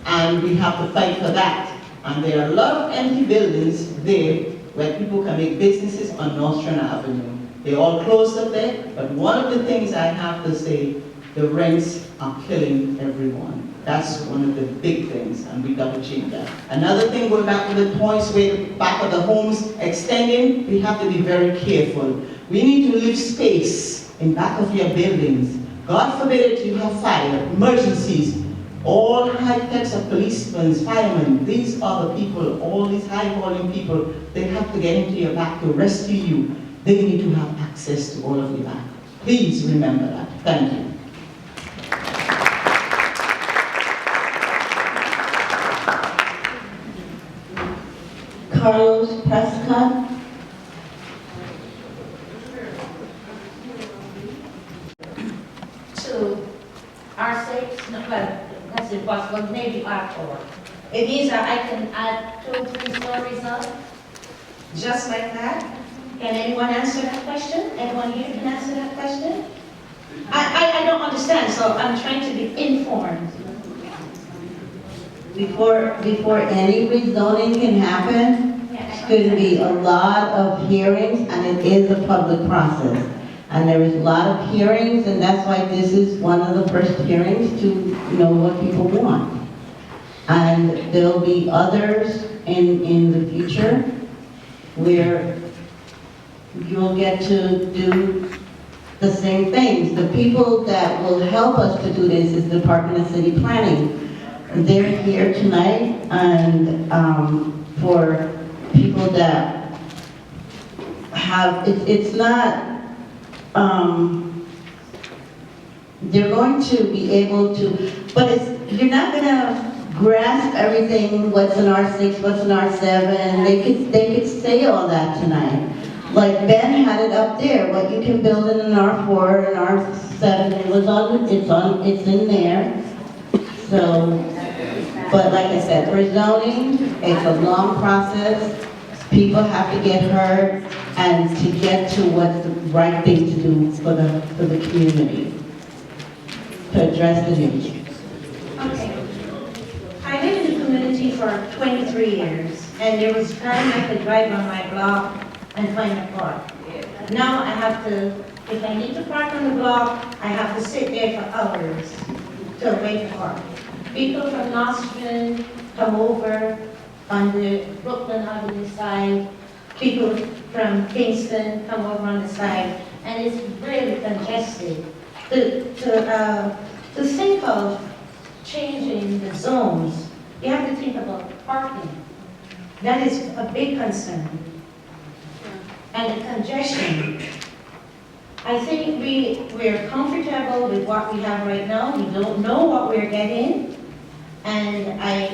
And we have to fight for that. And there are a lot of empty buildings there where people can make businesses on Northern Avenue. They're all closed up there, but one of the things I have to say, the rents are killing everyone. That's one of the big things, and we've got to change that. Another thing, going back to the points where the back of the homes extending, we have to be very careful. We need to leave space in back of your buildings. God forbid it, you have fire, emergencies, all high techs of policemen, firemen, these are the people, all these high volume people, they have to get into your back to rescue you. They need to have access to all of your back. Please remember that. Thank you. Carlos Prescott. To R6, no, well, that's impossible, maybe R4. It means that I can add 2 or 3 stories up, just like that. Can anyone answer that question? Anyone here can answer that question? I don't understand, so I'm trying to be informed. Before any rezoning can happen, it's going to be a lot of hearings, and it is a public process. And there is a lot of hearings, and that's why this is one of the first hearings to know what people want. And there'll be others in the future where you'll get to do the same things. The people that will help us to do this is the Department of City Planning. They're here tonight, and for people that have, it's not, they're going to be able to, but you're not going to grasp everything, what's in R6, what's in R7. They could say all that tonight. Like Ben had it up there, what you can build in an R4 and R7, it's in there. So, but like I said, for zoning, it's a long process. People have to get heard and to get to what's the right thing to do for the community, to address the needs. Okay. I lived in the community for 23 years, and there was time I could drive on my block and find a park. Now I have to, if I need to park on the block, I have to sit there for hours to wait to park. People from Nostrand come over on the Brooklyn Avenue side. People from Kingston come over on the side, and it's really congested. To think of changing the zones, you have to think about parking. That is a big concern. And the congestion. I think we're comfortable with what we have right now. We don't know what we're getting. And I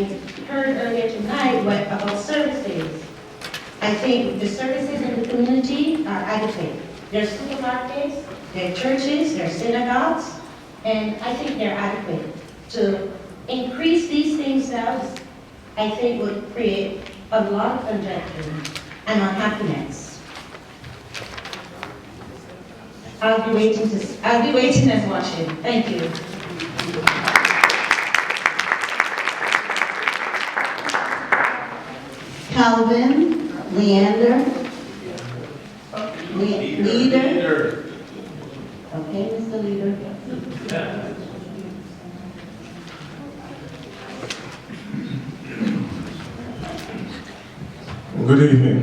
heard earlier tonight about services. I think the services in the community are adequate. There are supermarkets, there are churches, there are synagogues, and I think they're adequate. To increase these things now, I think would create a lot of congestion and unhappiness. I'll be waiting and watching. Thank you. Calvin, Leander, Leader. Okay, Mr. Leader. Good evening.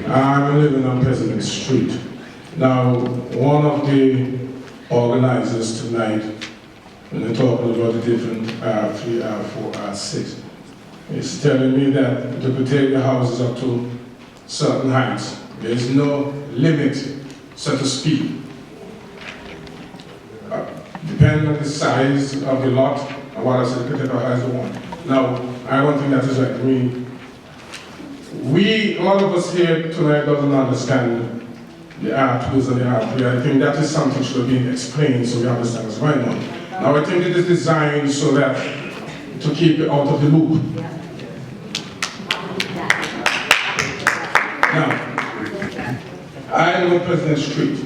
I'm living on President Street Now, one of the organizers tonight, when they're talking about the different R3, R4, R6, is telling me that they could take the houses up to certain heights. There is no limit, so to speak. Depending on the size of the lot, and what I said, they could take as they want. Now, I don't think that is right. I mean, all of us here tonight doesn't understand the R2s and the R3. I think that is something should have been explained so we understand what's going on. Now, I think it is designed so that to keep it out of the loop. Now, I live on President Street,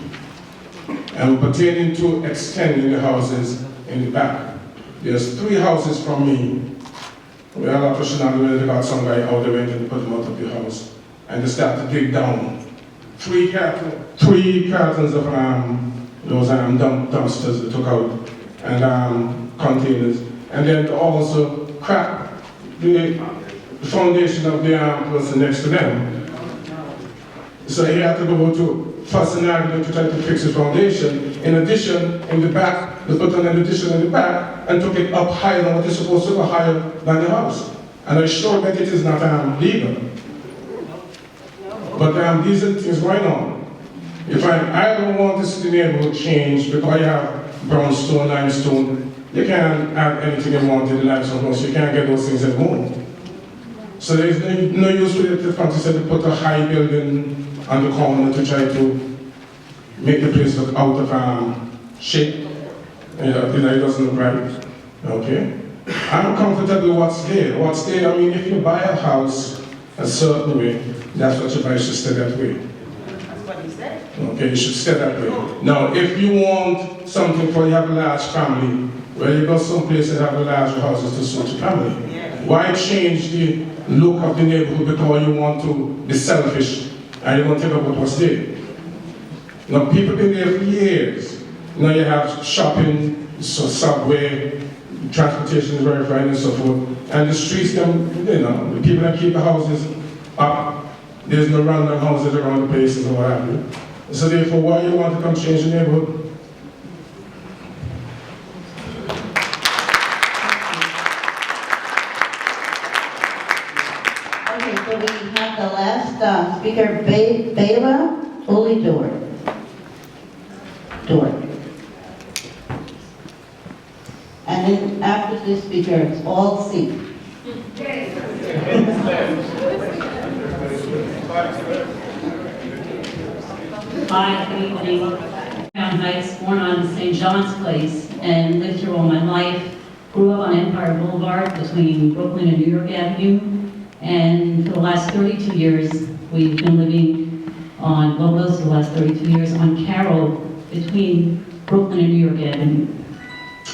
and pertaining to extending the houses in the back. There's 3 houses from me. We had a question where they got some guy out there went and put them out of the house, and they started to dig down 3 cartons of those dumpsters they took out, and containers, and then to also crack the foundation of the person next to them. So he had to go to first an argument to try to fix the foundation. In addition, in the back, they put an addition in the back and took it up higher than what is supposed to go higher than the house. And I showed that it is not legal. But these are things going on. If I don't want to see the neighborhood change because you have brownstone, limestone, you can't add anything you want in the limestone house. You can't get those things anymore. So there is no use for it to put a high building on the corner to try to make the place look out of shape. It doesn't look right. Okay? I'm comfortable with what's there. What's there, I mean, if you buy a house a certain way, that's what you buy, you should stay that way. That's what he said. Okay, you should stay that way. Now, if you want something for you have a large family, well, you go someplace and have a larger houses to suit your family. Why change the look of the neighborhood because you want to be selfish and you don't think about what's there? Now, people been there for years. Now you have shopping, so subway, transportation is very fine and so forth. And the streets, the people that keep the houses up, there's no random houses around the places or what have you. So therefore, why you want to come change the neighborhood? Okay, so we have the last speaker, Bela Ulidor. And then after this speaker, it's all C. Hi, good evening. Crown Heights, born on St. John's Place and lived here all my life. Grew up on Empire Boulevard between Brooklyn and New York Avenue. And for the last 32 years, we've been living on, well, most of the last 32 years, on Carroll between Brooklyn and New York Avenue.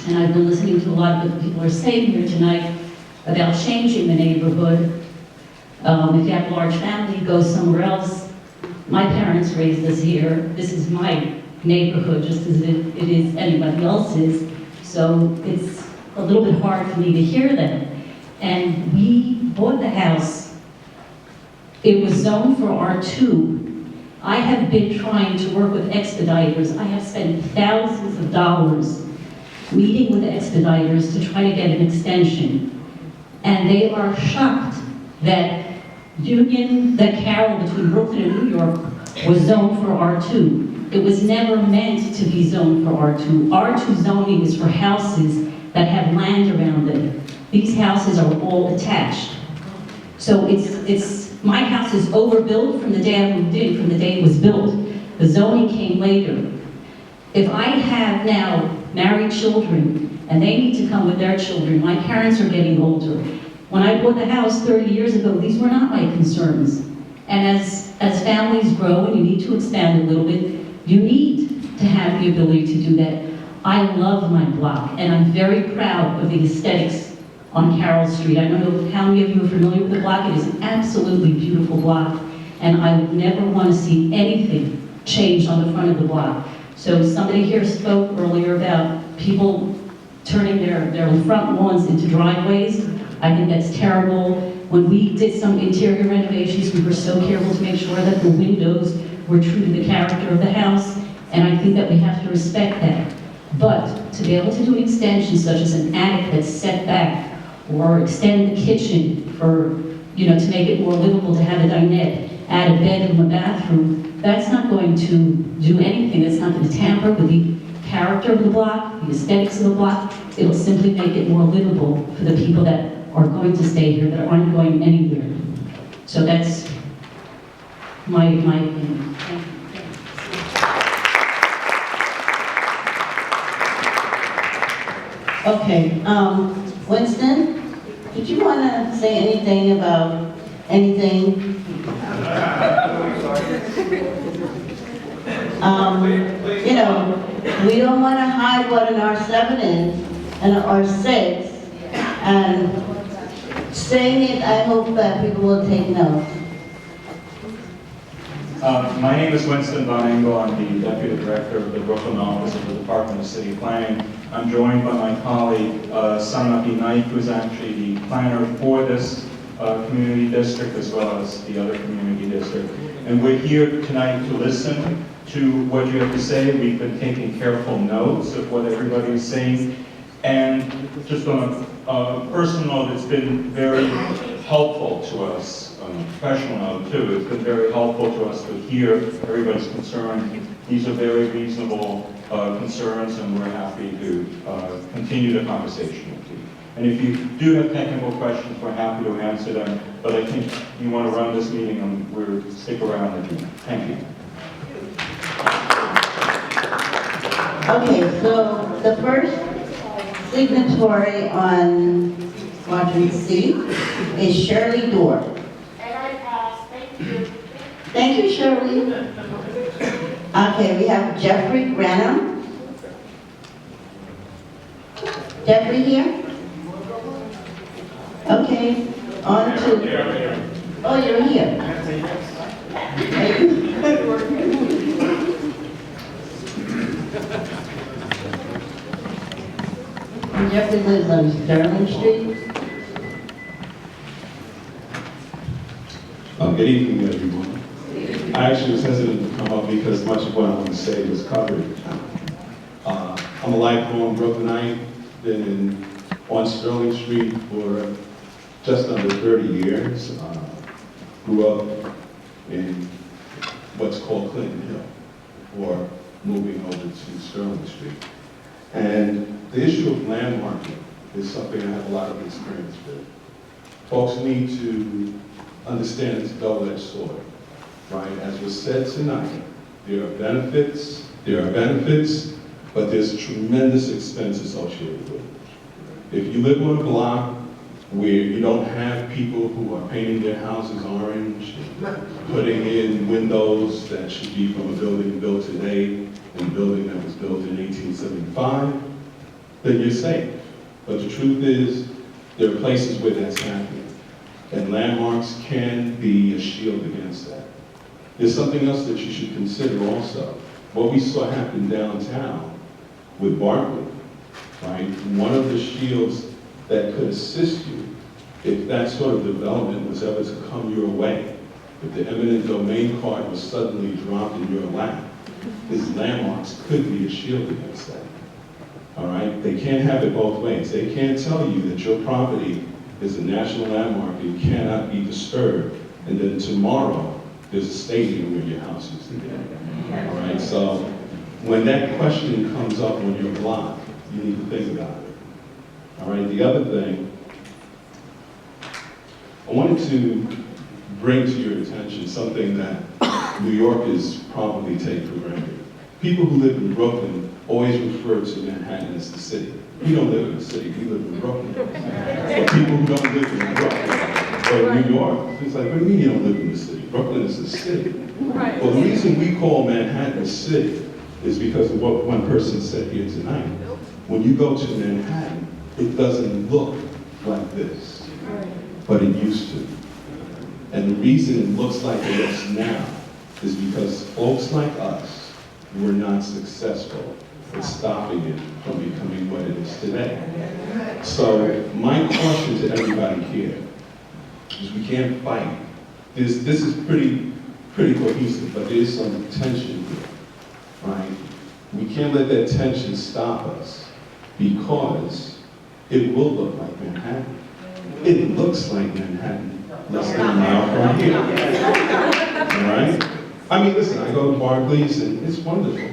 And I've been listening to a lot of what the people are saying here tonight about changing the neighborhood. If you have a large family, go somewhere else. My parents raised us here. This is my neighborhood, just as it is anybody else's. So it's a little bit hard for me to hear them. And we bought the house. It was zoned for R2. I have been trying to work with expediters. I have spent thousands of dollars meeting with expediters to try to get an extension. And they are shocked that Carroll between Brooklyn and New York was zoned for R2. It was never meant to be zoned for R2. R2 zoning is for houses that have land around them. These houses are all attached. So my house is overbuilt from the day I moved in, from the day it was built. The zoning came later. If I have now married children and they need to come with their children, my parents are getting older. When I bought the house 30 years ago, these were not my concerns. And as families grow and you need to expand a little bit, you need to have the ability to do that. I love my block, and I'm very proud of the aesthetics on Carroll Street. I don't know how many of you are familiar with the block. It is an absolutely beautiful block, and I would never want to see anything changed on the front of the block. So somebody here spoke earlier about people turning their front lawns into driveways. I think that's terrible. When we did some interior renovations, we were so careful to make sure that the windows we're true to the character of the house, and I think that we have to respect that. But to be able to do an extension such as an attic that's set back, or extend the kitchen for, to make it more livable, to have a dinette, add a bedroom, a bathroom, that's not going to do anything. That's not going to tamper with the character of the block, the aesthetics of the block. It'll simply make it more livable for the people that are going to stay here, that aren't going anywhere. So that's my opinion. Thank you. Okay, Winston, did you want to say anything about anything? We don't want to hide what an R7 is and an R6, and saying it, I hope that people will take note. My name is Winston Von Engel. I'm the Deputy Director of the Brooklyn Office of the Department of City Planning. I'm joined by my colleague, Sanam Naik, who's actually the planner for this community district as well as the other community district. And we're here tonight to listen to what you have to say. We've been taking careful notes of what everybody is saying. And just on a personal note, it's been very helpful to us, on a professional note too. It's been very helpful to us to hear everybody's concern. These are very reasonable concerns, and we're happy to continue the conversation with you. And if you do have technical questions, we're happy to answer them. But I think you want to run this meeting, and we'll stick around with you. Thank you. Okay, so the first signatory on quadrant C is Shirley Dorr. And I pass, thank you. Thank you, Shirley. Okay, we have Jeffrey Granum. Jeffrey here? Okay, on to... Oh, you're here. Jeffrey lives on Sterling Street. Good evening, everyone. I actually was hesitant to come up because much of what I want to say was covered. I'm a lifelong Brooklynite, been on Sterling Street for just under 30 years. Grew up in what's called Clinton Hill, or moving over to Sterling Street. And the issue of landmarking is something I have a lot of experience with. Folks need to understand it's a double-edged sword, right? As was said tonight, there are benefits, but there's tremendous expense associated with it. If you live on a block where you don't have people who are painting their houses orange, putting in windows that should be from a building built today and a building that was built in 1875, then you're safe. But the truth is, there are places where that's happening. And landmarks can be a shield against that. There's something else that you should consider also. What we saw happen downtown with Barclay, right? One of the shields that could assist you if that sort of development was ever to come your way, if the eminent domain card was suddenly dropped in your lap, these landmarks could be a shield against that. All right? They can't have it both ways. They can't tell you that your property is a national landmark and cannot be disturbed, and then tomorrow there's a stadium where your house is today. All right? So when that question comes up on your block, you need to think about it. All right? The other thing, I wanted to bring to your attention something that New Yorkers probably take for granted. People who live in Brooklyn always refer to Manhattan as the city. We don't live in the city, we live in Brooklyn. But people who don't live in Brooklyn, or New York, it's like, what do you mean you don't live in the city? Brooklyn is the city. Right. Well, the reason we call Manhattan a city is because of what one person said here tonight. When you go to Manhattan, it doesn't look like this, but it used to. And the reason it looks like it looks now is because folks like us were not successful at stopping it from becoming what it is today. So my question to everybody here is we can't fight. This is pretty pretty cohesive, but there is some tension here, right? We can't let that tension stop us because it will look like Manhattan. It looks like Manhattan less than a mile from here, all right? I mean, listen, I go to Barclays and it's wonderful,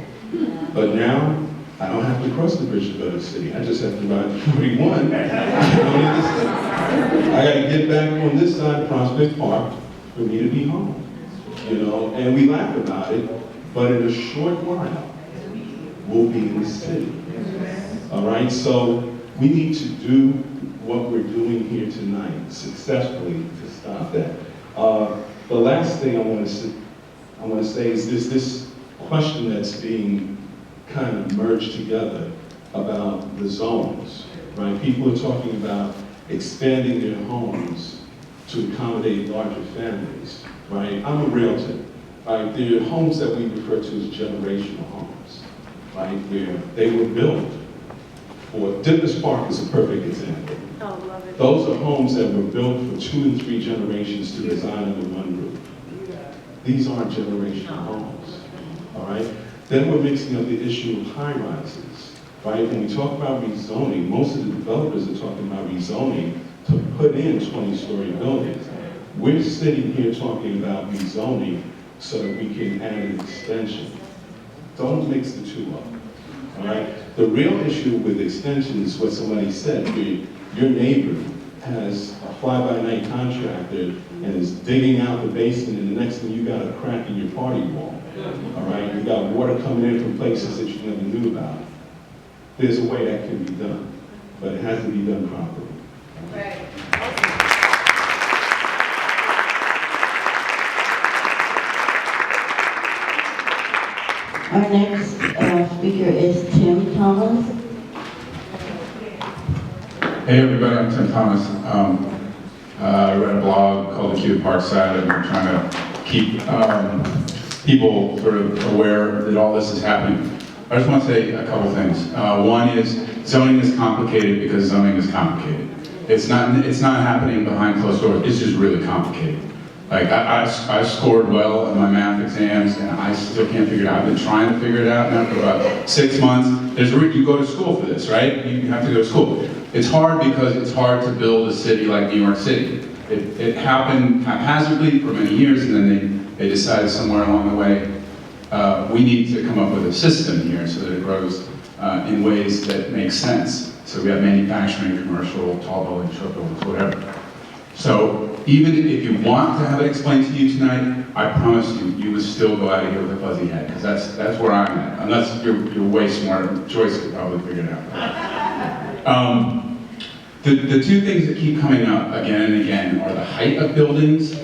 but now I don't have to cross the bridge to go to the city. I just have to ride 41. I got to get back on this side of Prospect Park for me to be home, you know? And we laugh about it, but in a short while, we'll be in the city. All right, so we need to do what we're doing here tonight successfully to stop that. The last thing I want to say is this question that's being kind of merged together about the zones, right? People are talking about expanding their homes to accommodate larger families, right? I'm a realtor, right? There are homes that we refer to as generational homes, right? Where they were built for, Dippers Park is a perfect example. Oh, love it. Those are homes that were built for 2 and 3 generations to reside under one roof. These aren't generational homes, all right? Then we're mixing up the issue of high-rises, right? When we talk about rezoning, most of the developers are talking about rezoning to put in 20-story buildings. We're sitting here talking about rezoning so that we can add an extension. Don't mix the two up, all right? The real issue with extension is what somebody said. Your neighbor has a fly-by-night contractor and is digging out the basement, and the next thing you got a crack in your party wall. All right, you got water coming in from places that you never knew about. There's a way that can be done, but it has to be done properly. Right. Our next speaker is Tim Thomas. Hey everybody, I'm Tim Thomas. I read a blog called The Cube Parkside, and I'm trying to keep people sort of aware that all this is happening. I just want to say a couple things. One is zoning is complicated because zoning is complicated. It's not happening behind closed doors. It's just really complicated. Like I scored well in my math exams, and I still can't figure it out. I've been trying to figure it out now for about 6 months. You go to school for this, right? You have to go to school. It's hard because it's hard to build a city like New York City. It happened haphazardly for many years, and then they decided somewhere along the way, we need to come up with a system here so that it grows in ways that make sense. So we have manufacturing, commercial, tall buildings, short buildings, whatever. So even if you want to have it explained to you tonight, I promise you would still go out of here with a fuzzy head, because that's where I'm at. Unless you're way smarter, Joyce could probably figure it out. The two things that keep coming up again and again are the height of buildings,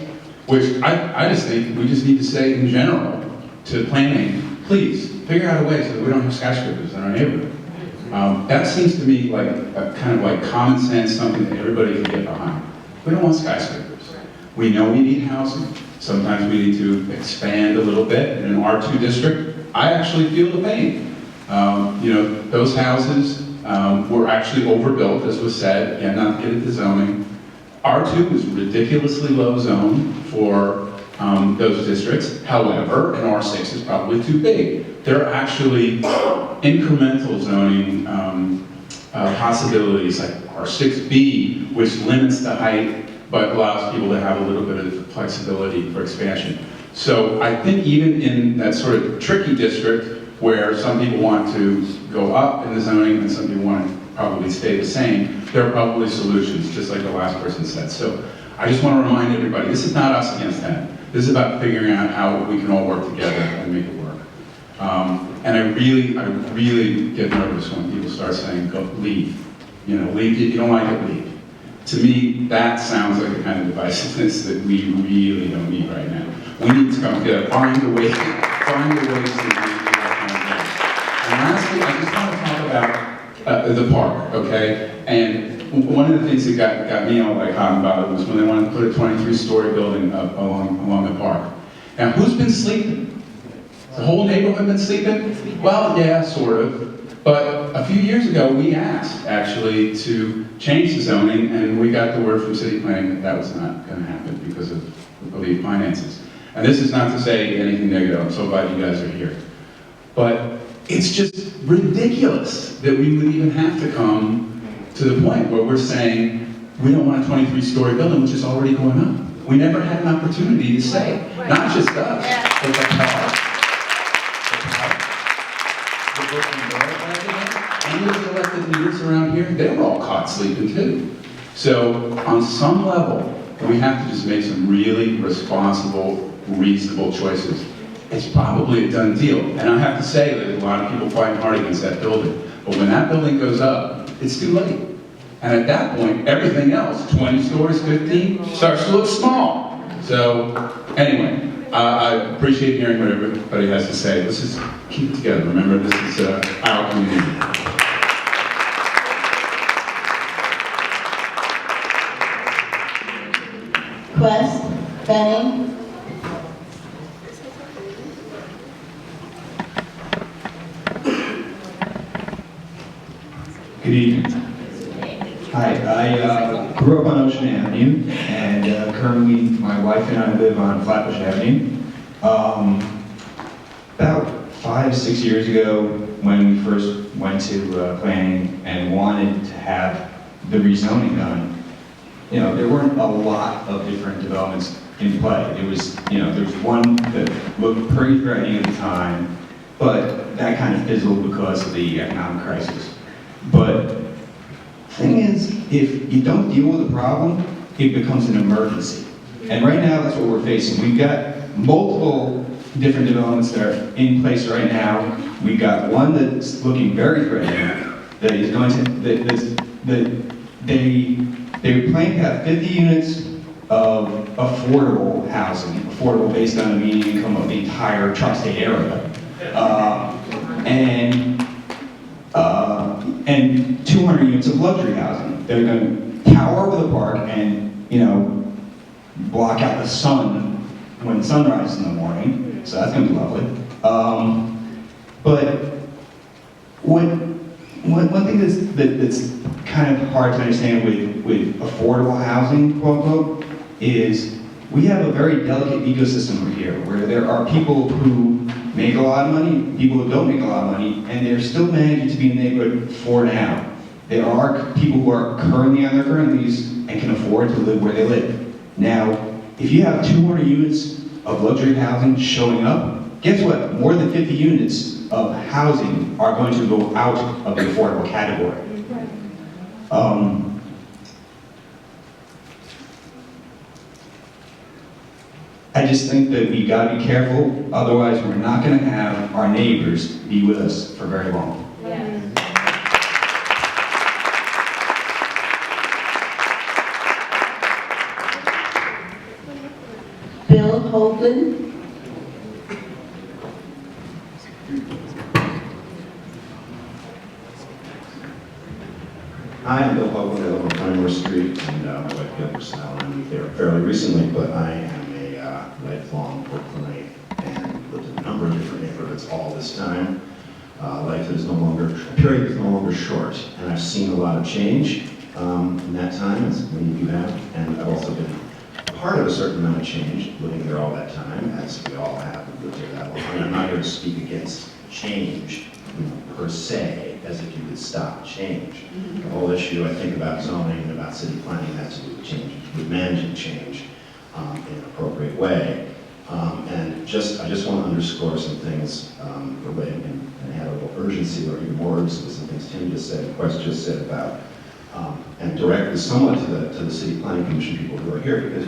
which I just think we just need to say in general to planning, please figure out a way so that we don't have skyscrapers in our neighborhood. That seems to me like a kind of like common sense, something that everybody can get behind. We don't want skyscrapers. We know we need housing. Sometimes we need to expand a little bit. In an R2 district, I actually feel the pain. Those houses were actually overbuilt, as was said. Again, not to get into zoning. R2 is ridiculously low zone for those districts. However, an R6 is probably too big. There are actually incremental zoning possibilities like R6B, which limits the height but allows people to have a little bit of flexibility for expansion. So I think even in that sort of tricky district where some people want to go up in the zoning and some people want to probably stay the same, there are probably solutions, just like the last person said. So I just want to remind everybody, this is not us against them. This is about figuring out how we can all work together and make it work. And I really get nervous when people start saying, go, leave. Leave, you don't like it, leave. To me, that sounds like the kind of divisiveness that we really don't need right now. We need to come together, find a way to And lastly, I just want to talk about the park, okay? And one of the things that got me all like hot and bothered was when they wanted to put a 23-story building up along the park. Now, who's been sleeping? The whole neighborhood been sleeping? Well, yeah, sort of. But a few years ago, we asked, actually, to change the zoning, and we got the word from city planning that that was not going to happen because of, I believe, finances. And this is not to say anything negative, I'm so glad you guys are here. But it's just ridiculous that we would even have to come to the point where we're saying we don't want a 23-story building, which is already going up. We never had an opportunity to say, not just us, but the park, the Brooklyn Borough president, any of the elected leaders around here, they were all caught sleeping too. So on some level, we have to just make some really responsible, reasonable choices. It's probably a done deal. And I have to say that there's a lot of people fighting hard against that building. But when that building goes up, it's too late. And at that point, everything else, 20 stories, 15, starts to look small. So anyway, I appreciate hearing what everybody has to say. Let's just keep it together. Remember, this is our community. Quest, Benning. Good evening. Hi, I grew up on Ocean Avenue, and currently my wife and I live on Flatbush Avenue. About 5-6 years ago, when we first went to planning and wanted to have the rezoning done, there weren't a lot of different developments in play. There was one that looked pretty threatening at the time, but that kind of fizzled because of the economic crisis. But the thing is, if you don't deal with the problem, it becomes an emergency. And right now, that's what we're facing. We've got multiple different developments that are in place right now. We've got one that's looking very threatening, that is going to, they plan to have 50 units of affordable housing, affordable based on the median income of the entire tri-state area. And 200 units of luxury housing. They're going to tower over the park and, block out the sun when the sun rises in the morning. So that's going to be lovely. But one thing that's kind of hard to understand with affordable housing, quote unquote, is we have a very delicate ecosystem over here where there are people who make a lot of money, people who don't make a lot of money, and they're still managing to be in the neighborhood for now. There are people who are currently on their current lease and can afford to live where they live. Now, if you have 200 units of luxury housing showing up, guess what? More than 50 units of housing are going to go out of the affordable category. I just think that we got to be careful, otherwise we're not going to have our neighbors be with us for very long. Bill Hoagland. Hi, I'm Bill Hoagland. I live on Pioneer Street, and my wife Gail Purcell, and I moved there fairly recently, but I am a lifelong Brooklynite and lived in a number of different neighborhoods all this time. Life is no longer, period is no longer short, and I've seen a lot of change in that time, as many of you have, and I've also been part of a certain amount of change, living there all that time, as we all have lived here that long. And I'm not here to speak against change, per se, as if you could stop change. The whole issue, I think, about zoning and about city planning has to do with change, with managing change in an appropriate way. And I just want to underscore some things related and add a little urgency, or even more urgency to some things Tim just said, Quest just said about, and directly somewhat to the City Planning Commission people who are here, because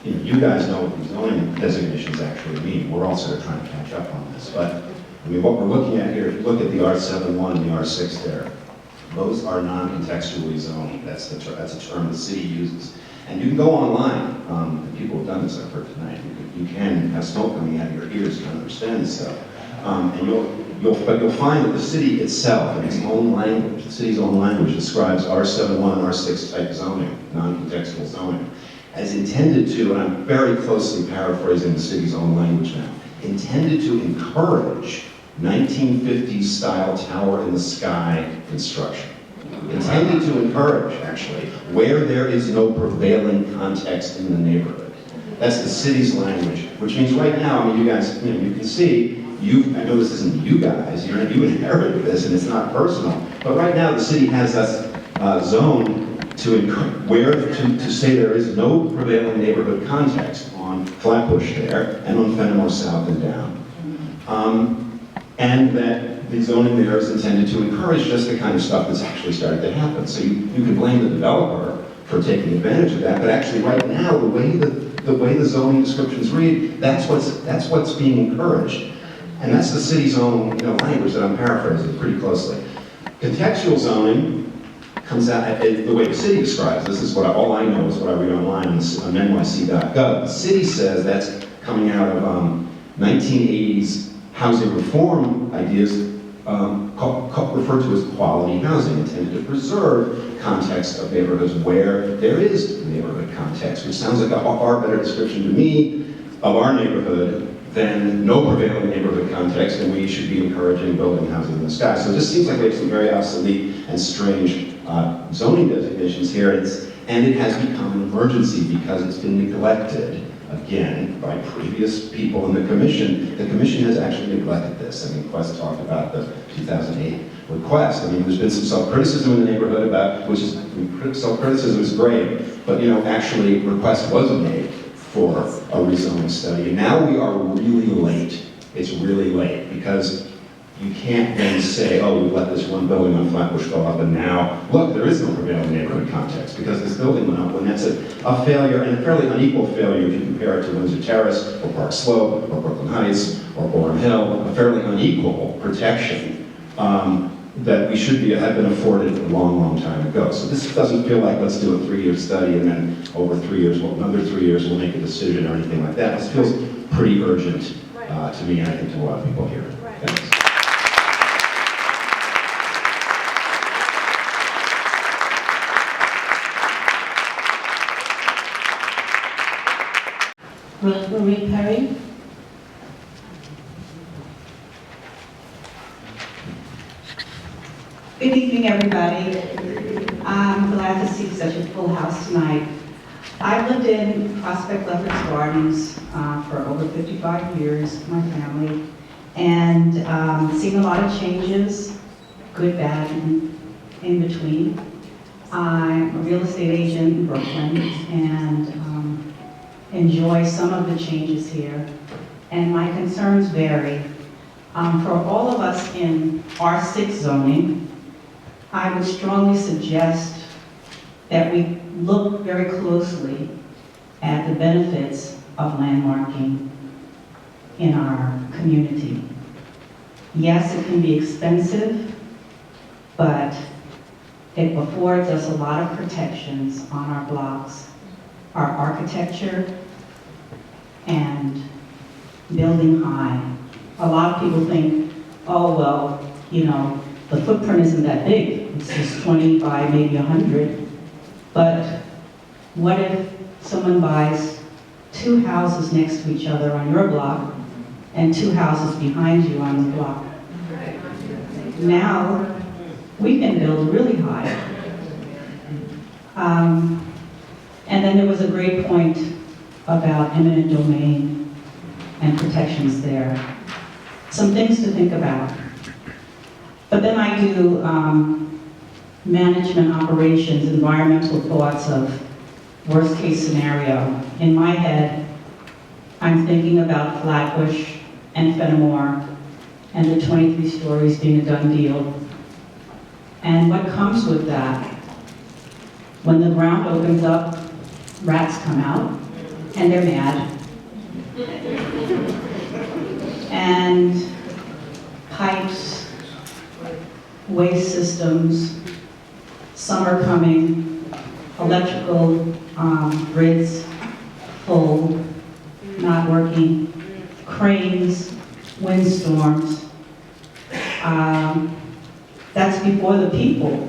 you guys know what these zoning designations actually mean. We're all sort of trying to catch up on this, but I mean, what we're looking at here, if you look at the R71 and the R6 there, those are non-contextually zoned. That's a term the city uses. And you can go online, and people have done this, I've heard tonight. You can have smoke coming out of your ears to understand this stuff. And you'll find that the city itself, in its own language, the city's own language, describes R71 and R6 type zoning, non-contextual zoning, as intended to, and I'm very closely paraphrasing the city's own language now, intended to encourage 1950s style tower in the sky construction. Intended to encourage, actually, where there is no prevailing context in the neighborhood. That's the city's language, which means right now, I mean, you guys, you can see, I know this isn't you guys, you inherited this and it's not personal, but right now the city has us zoned to say there is no prevailing neighborhood context on Flatbush there and on Fenimore South and down. And that the zoning there is intended to encourage just the kind of stuff that's actually starting to happen. So you can blame the developer for taking advantage of that, but actually right now, the way the zoning descriptions read, that's what's being encouraged. And that's the city's own language that I'm paraphrasing pretty closely. Contextual zoning comes out, the way the city describes this is all I know is what I read online on nyc.gov. The city says that's coming out of 1980s housing reform ideas referred to as quality housing, intended to preserve context of neighborhoods where there is neighborhood context, which sounds like a far better description to me of our neighborhood than no prevailing neighborhood context, and we should be encouraging building housing in the sky. So it just seems like we have some very obsolete and strange zoning designations here, and it has become an emergency because it's been neglected, again, by previous people in the commission. The commission has actually neglected this. I mean, Quest talked about the 2008 request. I mean, there's been some self-criticism in the neighborhood about, self-criticism is great, but actually request was made for a rezoning study. And now we are really late. It's really late because you can't then say, oh, we let this one building on Flatbush go up and now, look, there is no prevailing neighborhood context because this building went up, and that's a failure, and a fairly unequal failure if you compare it to Windsor Terrace or Park Slope or Brooklyn Heights or Gorham Hill, a fairly unequal protection that we have been afforded a long, long time ago. So this doesn't feel like let's do a 3-year study and then over 3 years, another 3 years we'll make a decision or anything like that. This feels pretty urgent to me and I think to a lot of people here. Thanks. Rosemary Perry. Good evening, everybody. I'm glad to see such a full house tonight. I've lived in Prospect Leopard's Gardens for over 55 years, my family, and seen a lot of changes, good, bad, and in between. I'm a real estate agent in Brooklyn and enjoy some of the changes here, and my concerns vary. For all of us in R6 zoning, I would strongly suggest that we look very closely at the benefits of landmarking in our community. Yes, it can be expensive, but it affords us a lot of protections on our blocks, our architecture, and building high. A lot of people think, oh, well, the footprint isn't that big. It's just 20 by maybe 100. But what if someone buys 2 houses next to each other on your block and 2 houses behind you on the block? Now, we can build really high. And then there was a great point about eminent domain and protections there. Some things to think about. But then I do management operations, environmental thoughts of worst case scenario. In my head, I'm thinking about Flatbush and Fenimore and the 23 stories being a done deal. And what comes with that? When the ground opens up, rats come out and they're mad. And pipes, waste systems, summer coming, electrical grids full, not working, cranes, windstorms. That's before the people.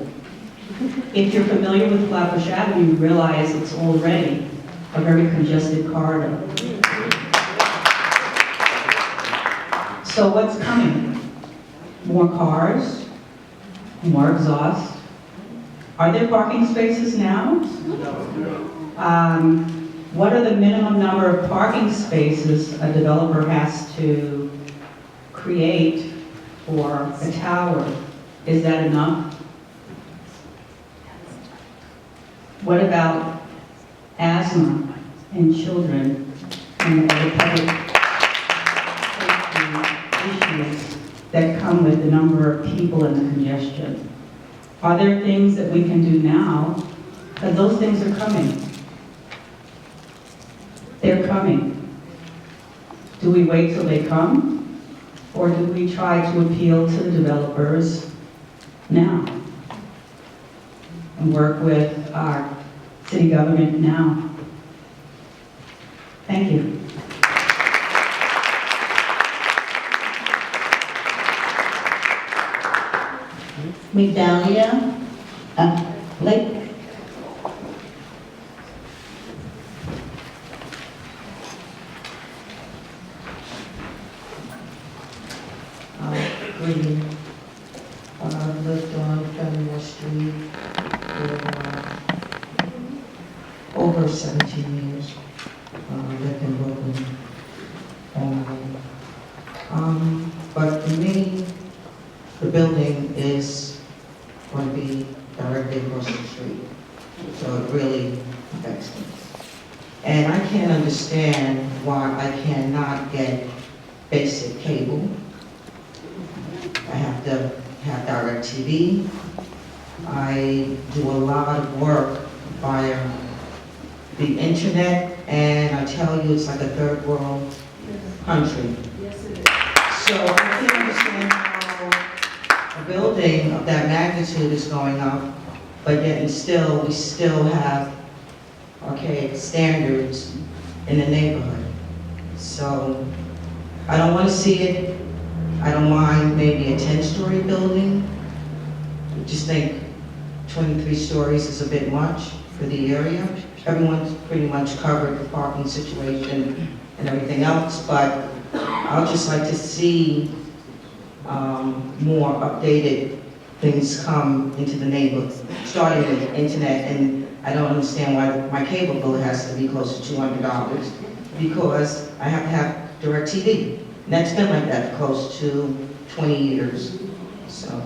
If you're familiar with Flatbush Avenue, you realize it's already a very congested corridor. So what's coming? More cars, more exhaust. Are there parking spaces now? What are the minimum number of parking spaces a developer has to create for a tower? Is that enough? What about asthma in children and other public safety issues that come with the number of people and the congestion? Are there things that we can do now? Because those things are coming. They're coming. Do we wait till they come? Or do we try to appeal to the developers now? And work with our city government now? Thank you. Medallia, Blake. Green. Lived on Fenimore Street for over 17 years. Lived in Brooklyn. But for me, the building is going to be directly across the street. So it really affects me. And I can't understand why I cannot get basic cable. I have to have DirecTV. I do a lot of work via the internet, and I tell you, it's like a third world country. Yes, it is. So I can't understand how a building of that magnitude is going up, but yet and still, we still have archaic standards in the neighborhood. So I don't want to see it. I don't mind maybe a 10-story building. I just think 23 stories is a bit much for the area. Everyone's pretty much covered the parking situation and everything else, but I'd just like to see more updated things come into the neighborhood, starting with the internet. And I don't understand why my cable bill has to be close to $200 because I have to have DirecTV. And that's been like that for close to 20 years, so.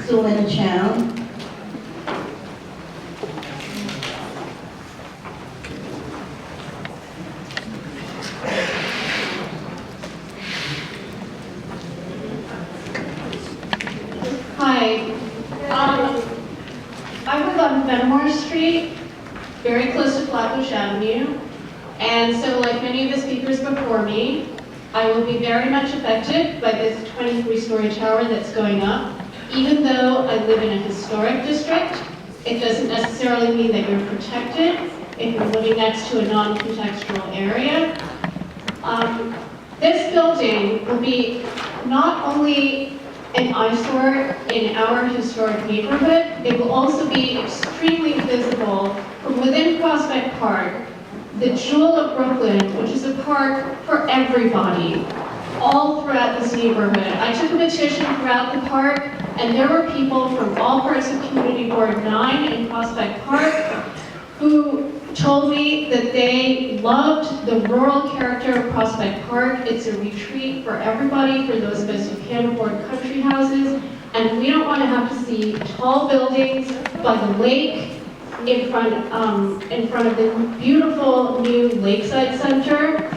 Susan Chow. Hi. I live on Fenimore Street, very close to Flatbush Avenue. And so like many of the speakers before me, I will be very much affected by this 23-story tower that's going up. Even though I live in a historic district, it doesn't necessarily mean that you're protected if you're living next to a non-contextual area. This building will be not only an eyesore in our historic neighborhood, it will also be extremely visible from within Prospect Park, the jewel of Brooklyn, which is a park for everybody, all throughout this neighborhood. I took a petition throughout the park, and there were people from all parts of Community Board 9 in Prospect Park who told me that they loved the rural character of Prospect Park. It's a retreat for everybody, for those of us who can't afford country houses, and we don't want to have to see tall buildings by the lake in front of the beautiful new Lakeside Center.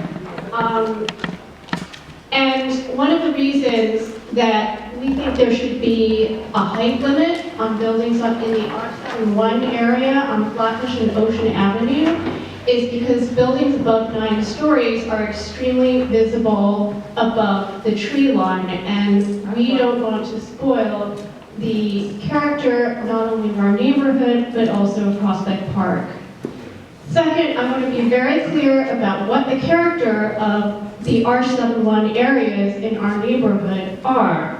And one of the reasons that we think there should be a height limit on buildings up in the R71 area on Flatbush and Ocean Avenue is because buildings above 9 stories are extremely visible above the tree line, and we don't want to spoil the character not only of our neighborhood but also of Prospect Park. Second, I want to be very clear about what the character of the R71 areas in our neighborhood are.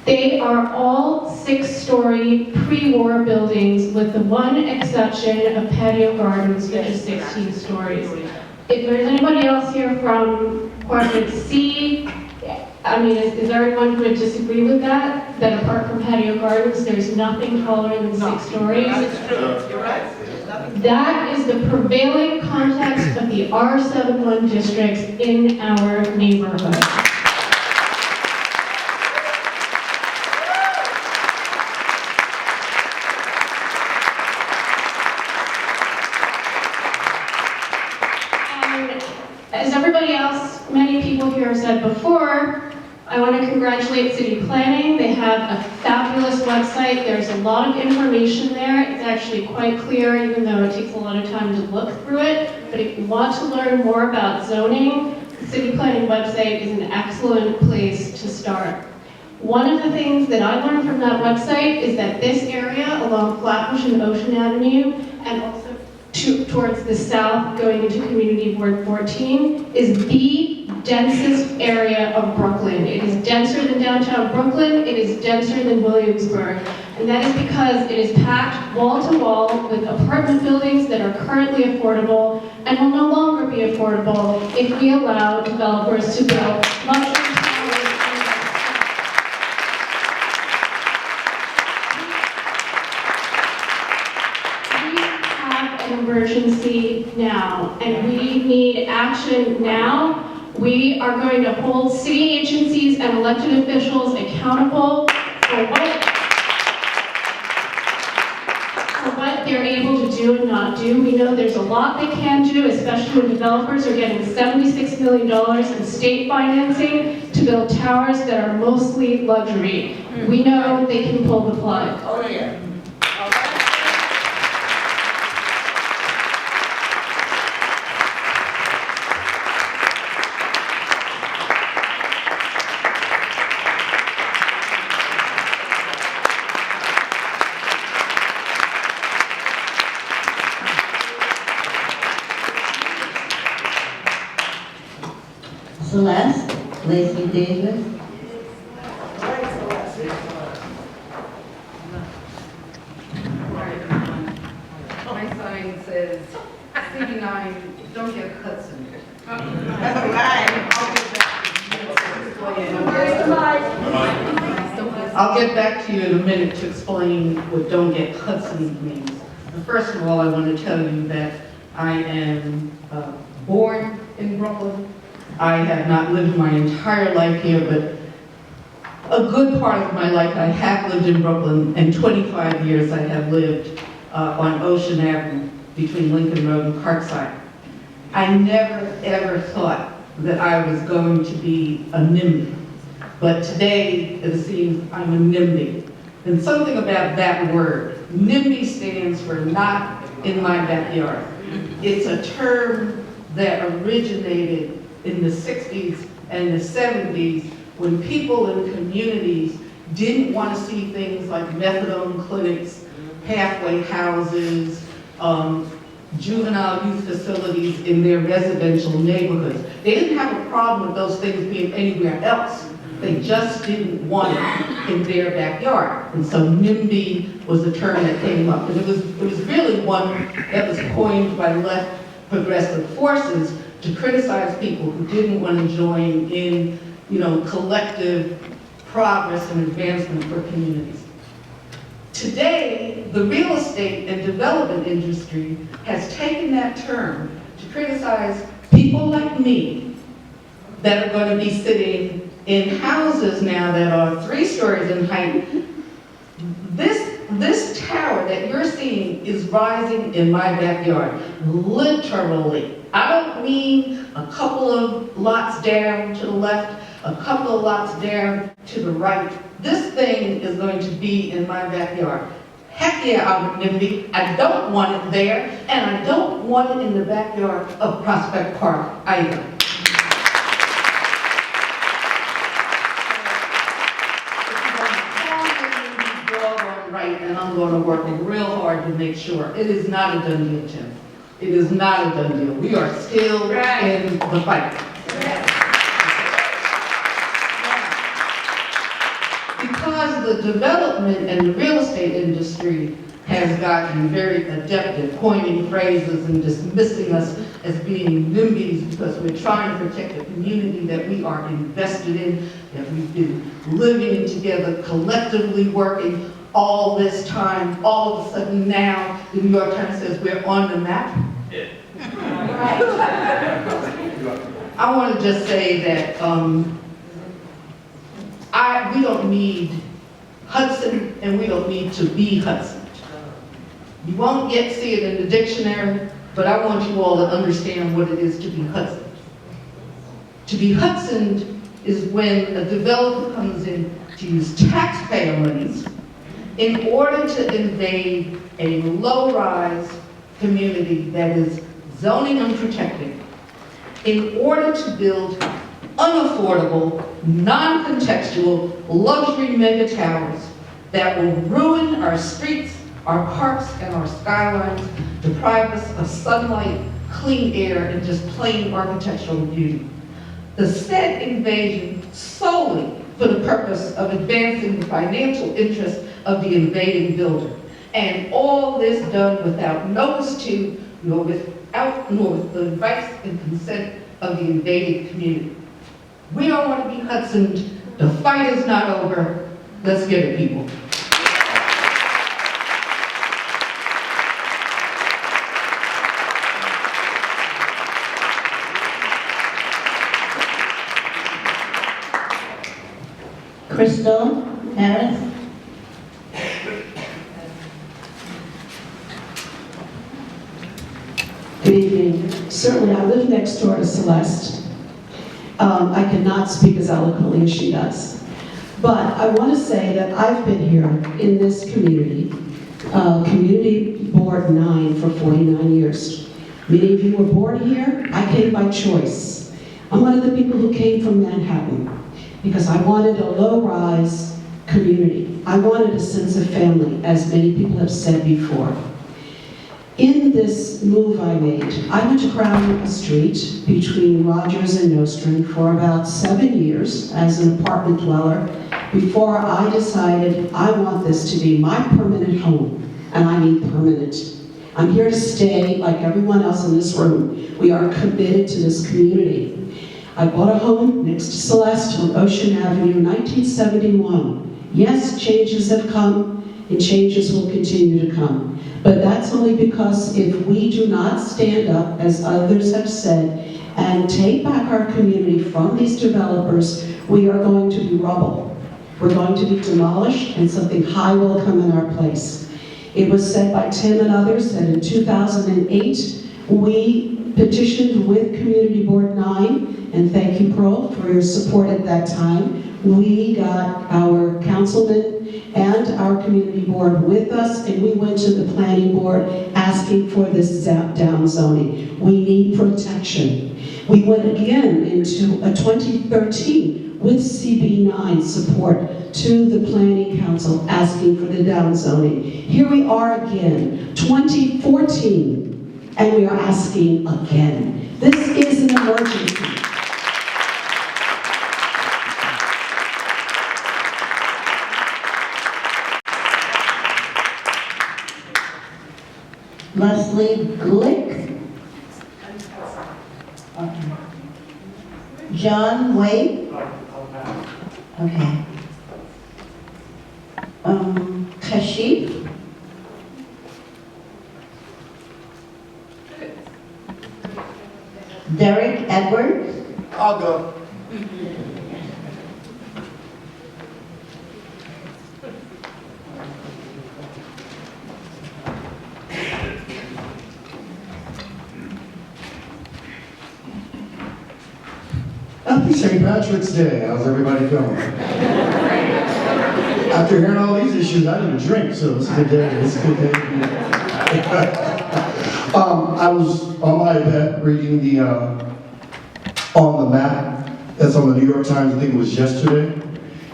They are all 6-story pre-war buildings with the one exception of patio gardens, which is 16 stories. If there's anybody else here from Quadrant C, I mean, is everyone going to disagree with that? That apart from patio gardens, there's nothing taller than 6 stories? You're right. That is the prevailing context of the R71 districts in our neighborhood. And as everybody else, many people here have said before, I want to congratulate city planning. They have a fabulous website. There's a lot of information there. It's actually quite clear, even though it takes a lot of time to look through it. But if you want to learn more about zoning, the city planning website is an excellent place to start. One of the things that I learned from that website is that this area along Flatbush and Ocean Avenue, and also towards the south going into Community Board 14, is the densest area of Brooklyn. It is denser than downtown Brooklyn, it is denser than Williamsburg, and that is because it is packed wall to wall with apartment buildings that are currently affordable and will no longer be affordable if we allow developers to build luxury towers. We have an emergency now, and we need action now. We are going to hold city agencies and elected officials accountable for what they're able to do and not do. We know there's a lot they can do, especially when developers are getting $76 million in state financing to build towers that are mostly luxury. We know they can pull the plug. Oh, yeah. Celeste, Lacey Davis. My sign says, CB9, don't get Hudson. I'll get back to you in a minute to explain what don't get Hudson means. But first of all, I want to tell you that I am born in Brooklyn. I have not lived my entire life here, but a good part of my life I have lived in Brooklyn, and 25 years I have lived on Ocean Avenue between Lincoln Road and Parkside. I never ever thought that I was going to be a NIMBY, but today it seems I'm a NIMBY. And something about that word, NIMBY stands for not in my backyard. It's a term that originated in the 60s and the 70s when people in communities didn't want to see things like methadone clinics, halfway houses, juvenile youth facilities in their residential neighborhoods. They didn't have a problem with those things being anywhere else. They just didn't want it in their backyard. And so NIMBY was a term that came up. And it was really one that was coined by left progressive forces to criticize people who didn't want to join in, collective progress and advancement for communities. Today, the real estate and development industry has taken that term to criticize people like me that are going to be sitting in houses now that are 3 stories in height. This tower that you're seeing is rising in my backyard, literally. I don't mean a couple of lots down to the left, a couple of lots down to the right. This thing is going to be in my backyard. Heck yeah, I'm a NIMBY. I don't want it there, and I don't want it in the backyard of Prospect Park either. Right, and I'm going to work real hard to make sure. It is not a done deal, Jim. It is not a done deal. We are still in the fight. Because the development and the real estate industry has gotten very adept at coining phrases and dismissing us as being NIMBYs because we're trying to protect the community that we are invested in, that we've been living together, collectively working all this time. All of a sudden now, the New York Times says we're on the map. I want to just say that we don't need Hudson and we don't need to be Hudson. You won't yet see it in the dictionary, but I want you all to understand what it is to be Hudson. To be Hudson is when a developer comes in to use taxpayer monies in order to invade a low-rise community that is zoning unprotected, in order to build unaffordable, non-contextual, luxury mega towers that will ruin our streets, our parks, and our skylines, deprive us of sunlight, clean air, and just plain architectural beauty. The said invasion solely for the purpose of advancing the financial interests of the invading builder. And all this done without notice to, nor with the advice and consent of the invaded community. We don't want to be Hudson. The fight is not over. Let's get it, people. Crystal Harris. Good evening. Certainly, I live next door to Celeste. I cannot speak as eloquently as she does. But I want to say that I've been here in this community, Community Board 9, for 49 years. Many of you were born here. I came by choice. I'm one of the people who came from Manhattan because I wanted a low-rise community. I wanted a sense of family, as many people have said before. In this move I made, I went to Crown Street between Rogers and Nostrand for about 7 years as an apartment dweller before I decided I want this to be my permanent home, and I mean permanent. I'm here to stay like everyone else in this room. We are committed to this community. I bought a home next to Celeste on Ocean Avenue in 1971. Yes, changes have come, and changes will continue to come. But that's only because if we do not stand up, as others have said, and take back our community from these developers, we are going to be rubble. We're going to be demolished, and something high will come in our place. It was said by Tim and others that in 2008, we petitioned with Community Board 9, and thank you, Pearl, for your support at that time. We got our councilman and our community board with us, and we went to the planning board asking for this down zoning. We need protection. We went again into a 2013 with CB9 support to the planning council asking for the down zoning. Here we are again, 2014, and we are asking again. This is an emergency. Leslie Glick. John Wade. Okay. Kashif. Derek Edwards. I'll go. Happy St. Patrick's Day. How's everybody going? After hearing all these issues, I didn't drink, so it's a good day. It's a good day to be here. I was on my iPad reading the on the map that's on the New York Times. I think it was yesterday.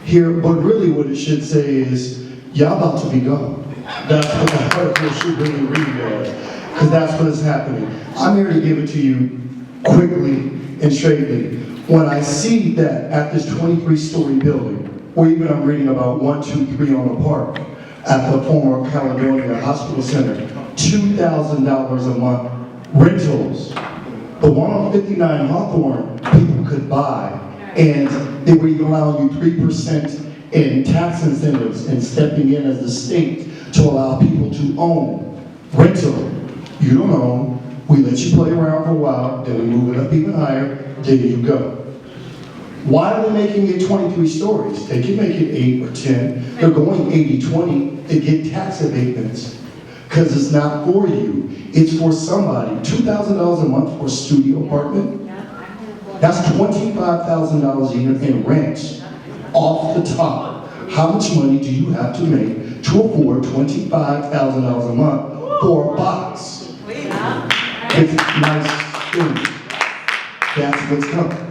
Here, but really, what it should say is, "Y'all about to be gone." That's what the article should really read, because that's what is happening. I'm here to give it to you quickly and straightly. When I see that at this 23-story building, or even I'm reading about 123 on the Park at the former Caledonia Hospital Center, $2,000 a month rentals. The one on 59 Hawthorne, people could buy, and they were even allowing you 3% in tax incentives and stepping in as the state to allow people to own. Rental, you don't own, we let you play around for a while, then we move it up even higher, there you go. Why are they making it 23 stories? They can make it 8 or 10. They're going 80-20 to get tax abatements. Because it's not for you, it's for somebody. $2,000 a month for a studio apartment? That's $25,000 a year in rent, off the top. How much money do you have to make to afford $25,000 a month for a box? It's nice things. That's what's coming.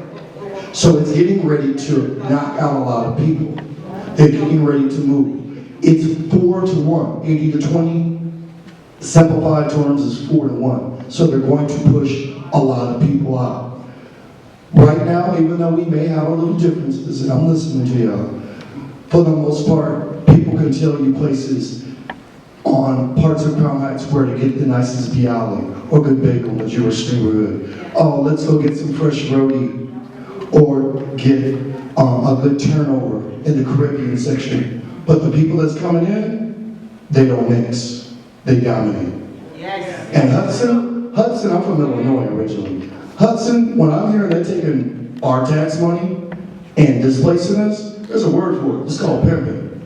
So it's getting ready to knock out a lot of people. They're getting ready to move. It's 4-1, 80-20. Simplified terms is 4-1. So they're going to push a lot of people out. Right now, even though we may have a little differences, and I'm listening to y'all, for the most part, people can tell you places on parts of Crown Heights where to get the nicest bialy or good bagel in the Jewish neighborhood. Oh, let's go get some fresh roti or get a good turnover in the Caribbean section. But the people that's coming in, they don't mix. They dominate. Yes. And Hudson, I'm from Illinois originally. Hudson, when I'm hearing they're taking our tax money and displacing us, there's a word for it. It's called pimping.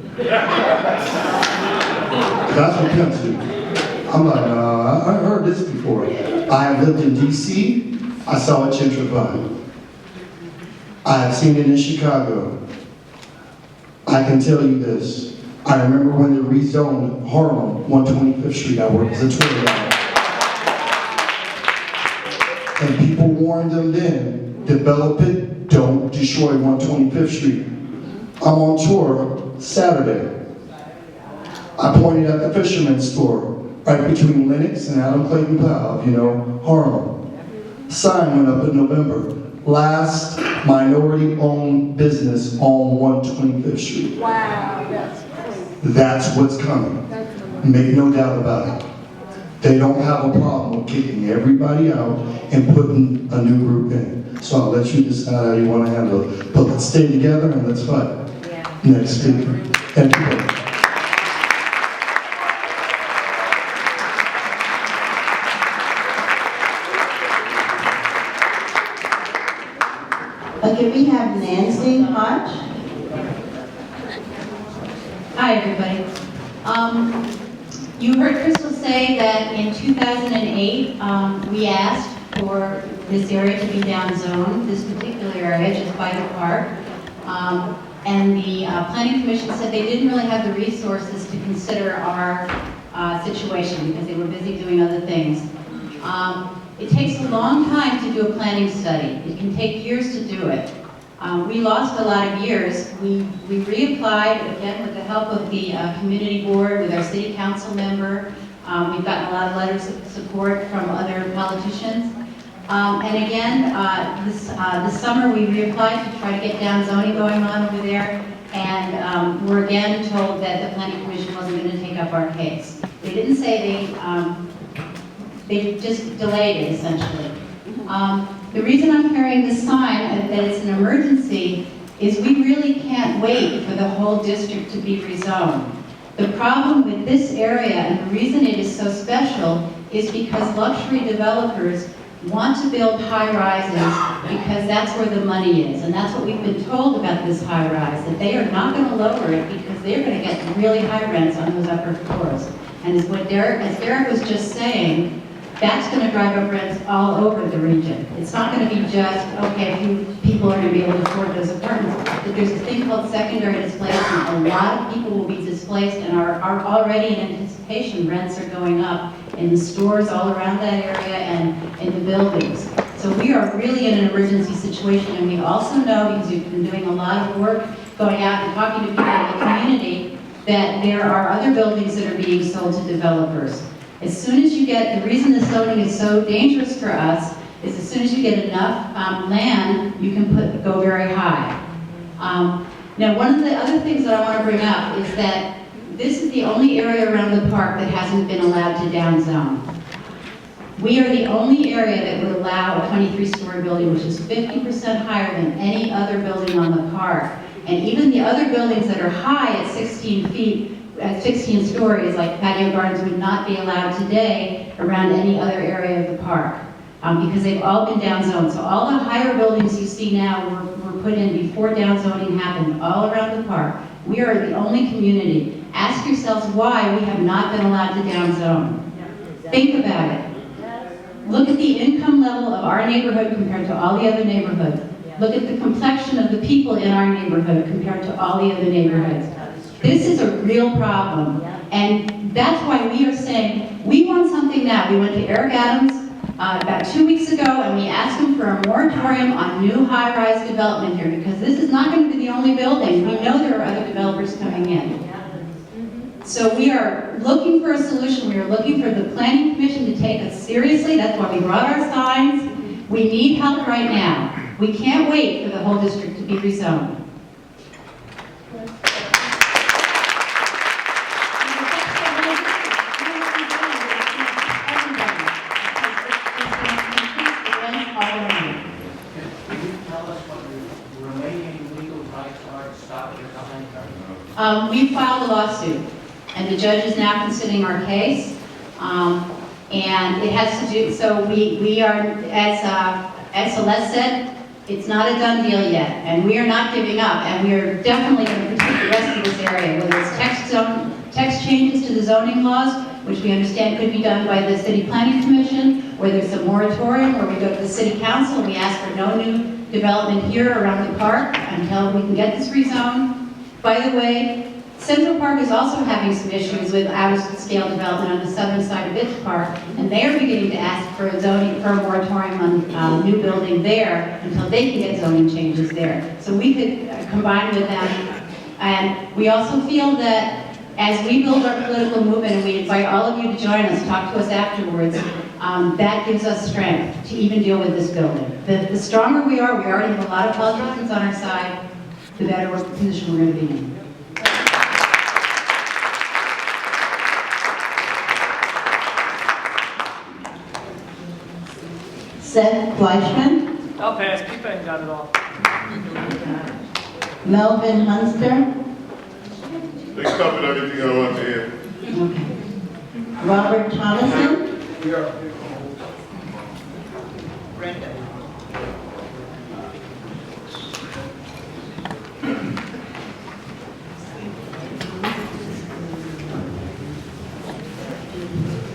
That's what pimps do. I'm like, I heard this before. I have lived in D.C. I saw it gentrified. I have seen it in Chicago. I can tell you this. I remember when they rezoned Harlem, 125th Street, I worked as a tour guide. And people warned them then, develop it, don't destroy 125th Street. I'm on tour Saturday. I pointed at the fisherman's store, right between Lenox and Adam Clayton Powell, you know, Harlem. Sign went up in November. Last minority-owned business on 125th Street. Wow, That's what's coming. Make no doubt about it. They don't have a problem with kicking everybody out and putting a new group in. So I'll let you decide how you want to handle it. But let's stay together and let's fight. Next speaker. Thank you. Okay, we have Nancy Hodge. Hi, everybody. You heard Crystal say that in 2008, we asked for this area to be downzoned, this particular area just by the park. And the Planning Commission said they didn't really have the resources to consider our situation because they were busy doing other things. It takes a long time to do a planning study. It can take years to do it. We lost a lot of years. We reapplied, again, with the help of the community board, with our city council member. We've gotten a lot of letters of support from other politicians. And again, this summer we reapplied to try to get down zoning going on over there. And we're again told that the Planning Commission wasn't going to take up our case. They didn't say they just delayed it, essentially. The reason I'm carrying this sign that it's an emergency is we really can't wait for the whole district to be rezoned. The problem with this area, and the reason it is so special, is because luxury developers want to build high-rises because that's where the money is. And that's what we've been told about this high-rise, that they are not going to lower it because they're going to get really high rents on those upper floors. And as Derek was just saying, that's going to drive up rents all over the region. It's not going to be just, okay, a few people are going to be able to afford those apartments. But there's a thing called secondary displacement. A lot of people will be displaced and are already in anticipation. Rents are going up in the stores all around that area and in the buildings. So we are really in an emergency situation, and we also know, because we've been doing a lot of work going out and talking to people in the community, that there are other buildings that are being sold to developers. As soon as you get, the reason the zoning is so dangerous for us is as soon as you get enough land, you can go very high. Now, one of the other things that I want to bring up is that this is the only area around the park that hasn't been allowed to downzone. We are the only area that would allow a 23-story building, which is 50% higher than any other building on the park. And even the other buildings that are high at 16 feet, at 16 stories, like patio gardens, would not be allowed today around any other area of the park, because they've all been downzoned. So all the higher buildings you see now were put in before downzoning happened all around the park. We are the only community. Ask yourselves why we have not been allowed to downzone. Think about it. Look at the income level of our neighborhood compared to all the other neighborhoods. Look at the complexion of the people in our neighborhood compared to all the other neighborhoods. This is a real problem. And that's why we are saying, we want something now. We went to Eric Adams about 2 weeks ago, and we asked him for a moratorium on new high-rise development here, because this is not going to be the only building. We know there are other developers coming in. So we are looking for a solution. We are looking for the Planning Commission to take us seriously. That's why we brought our signs. We need help right now. We can't wait for the whole district to be rezoned. We filed a lawsuit, and the judge is now considering our case. And it has to do, so we are, as Celeste said, it's not a done deal yet, and we are not giving up, and we are definitely going to protect the rest of this area, whether it's text changes to the zoning laws, which we understand could be done by the City Planning Commission, where there's a moratorium, where we go to the City Council and we ask for no new development here around the park until we can get this rezoned. By the way, Central Park is also having some issues with out-of-scale development on the southern side of its park, and they are beginning to ask for a zoning, for a moratorium on new building there until they can get zoning changes there. So we could combine with them. And we also feel that as we build our political movement, and we invite all of you to join us, talk to us afterwards, that gives us strength to even deal with this building. The stronger we already have a lot of politicians on our side, the better position we're going to be in. Seth Fleischman, I'll pass. Keep it, got it all. Melvin Hunster, They covered everything I want to hear. Robert Thomason,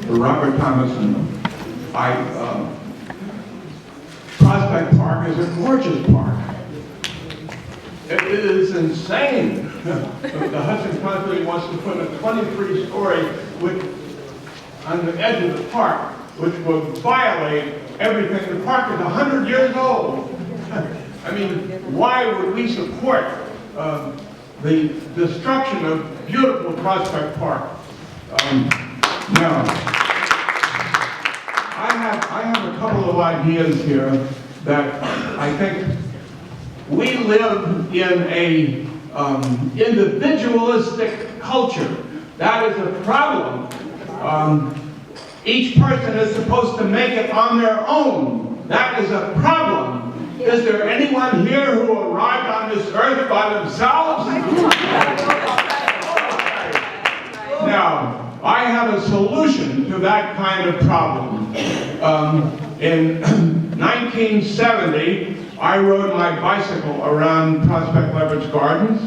Robert Thomason. Prospect Park is a gorgeous park. It is insane. The Hudson County wants to put a 23-story on the edge of the park, which will violate everything. The park is 100 years old. I mean, why would we support the destruction of beautiful Prospect Park? Now, I have a couple of ideas here that I think we live in a individualistic culture. That is a problem. Each person is supposed to make it on their own. That is a problem. Is there anyone here who arrived on this earth by themselves? Now, I have a solution to that kind of problem. In 1970, I rode my bicycle around Prospect Leverage Gardens,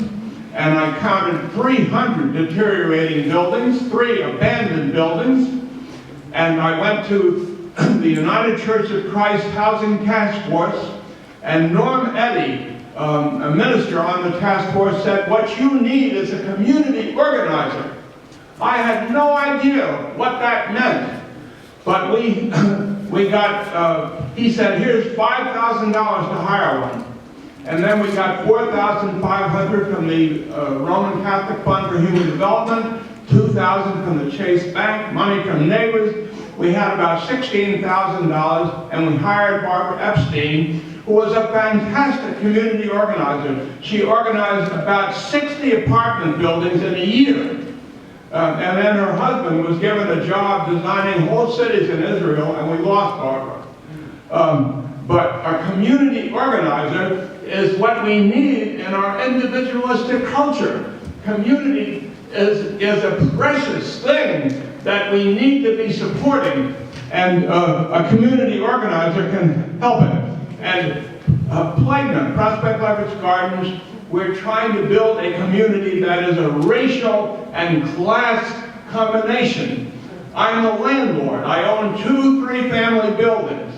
and I counted 300 deteriorating buildings, 3 abandoned buildings, and I went to the United Church of Christ Housing Task Force, and Norm Eddy, a minister on the task force, said, what you need is a community organizer. I had no idea what that meant, but we got, he said, here's $5,000 to hire one. And then we got $4,500 from the Roman Catholic Fund for Human Development, $2,000 from the Chase Bank, money from neighbors. we had about $16,000, and we hired Barbara Epstein, who was a fantastic community organizer. She organized about 60 apartment buildings in a year. And then her husband was given a job designing whole cities in Israel, and we lost Barbara. But a community organizer is what we need in our individualistic culture. Community is a precious thing that we need to be supporting, and a community organizer can help it. And Plagna, Prospect Leverage Gardens, we're trying to build a community that is a racial and class combination. I'm the landlord. I own 2 3-family buildings.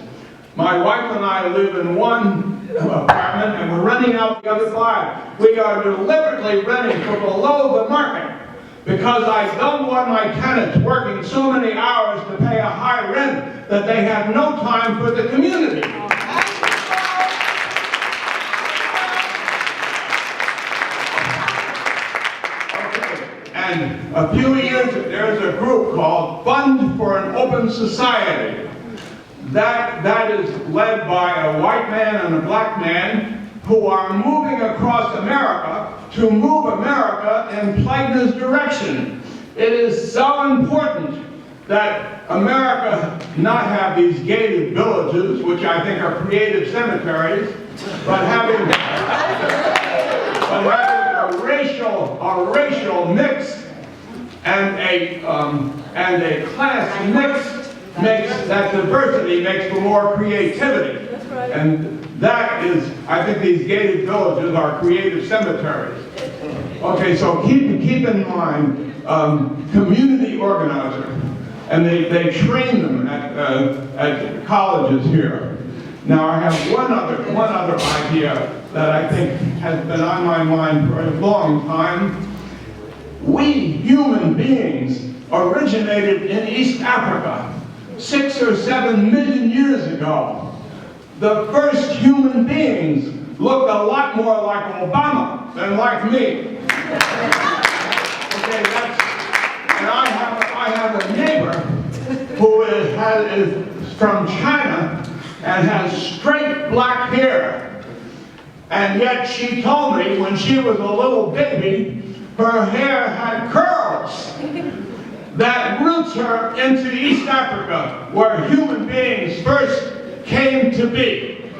My wife and I live in one apartment, and we're renting out the other 5. We are deliberately renting for below the market because I don't want my tenants working so many hours to pay a high rent that they have no time for the community. And a few years, there's a group called Fund for an Open Society. That is led by a white man and a black man who are moving across America to move America in Plagna's direction. It is so important that America not have these gated villages, which I think are creative cemeteries, but having a racial mix and a class mix makes that diversity makes for more creativity. And that is, I think these gated villages are creative cemeteries. Okay, so keep in mind, community organizer, and they train them at colleges here. Now I have one other idea that I think has been on my mind for a long time. We human beings originated in East Africa 6 or 7 million years ago. The first human beings looked a lot more like Obama than like me. Okay, and I have a neighbor who is from China and has straight black hair. And yet she told me when she was a little baby, her hair had curls that roots her into East Africa, where human beings first came to be.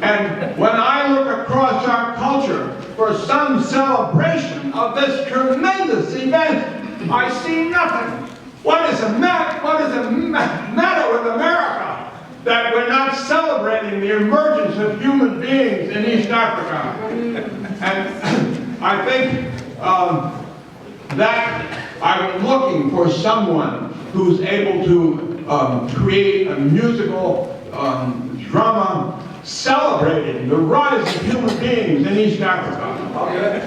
And when I look across our culture for some celebration of this tremendous event, I see nothing. What is the matter with America that we're not celebrating the emergence of human beings in East Africa? And I think that I'm looking for someone who's able to create a musical drama celebrating the rise of human beings in East Africa. Okay.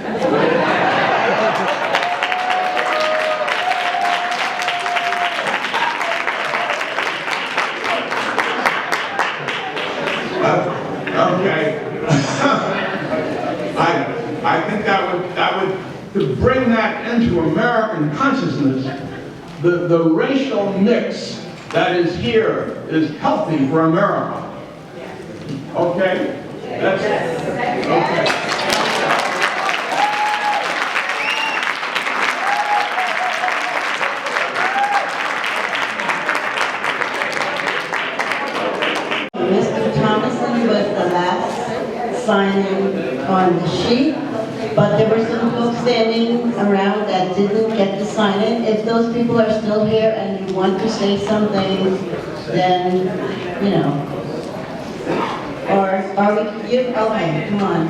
I think that would to bring that into American consciousness. The racial mix that is here is healthy for America. Okay? That's okay. Mr. Thomason was the last signing on the sheet, but there were some folks standing around that didn't get to sign it. If those people are still here and you want to say something, then, you know. Or are we, okay, come on.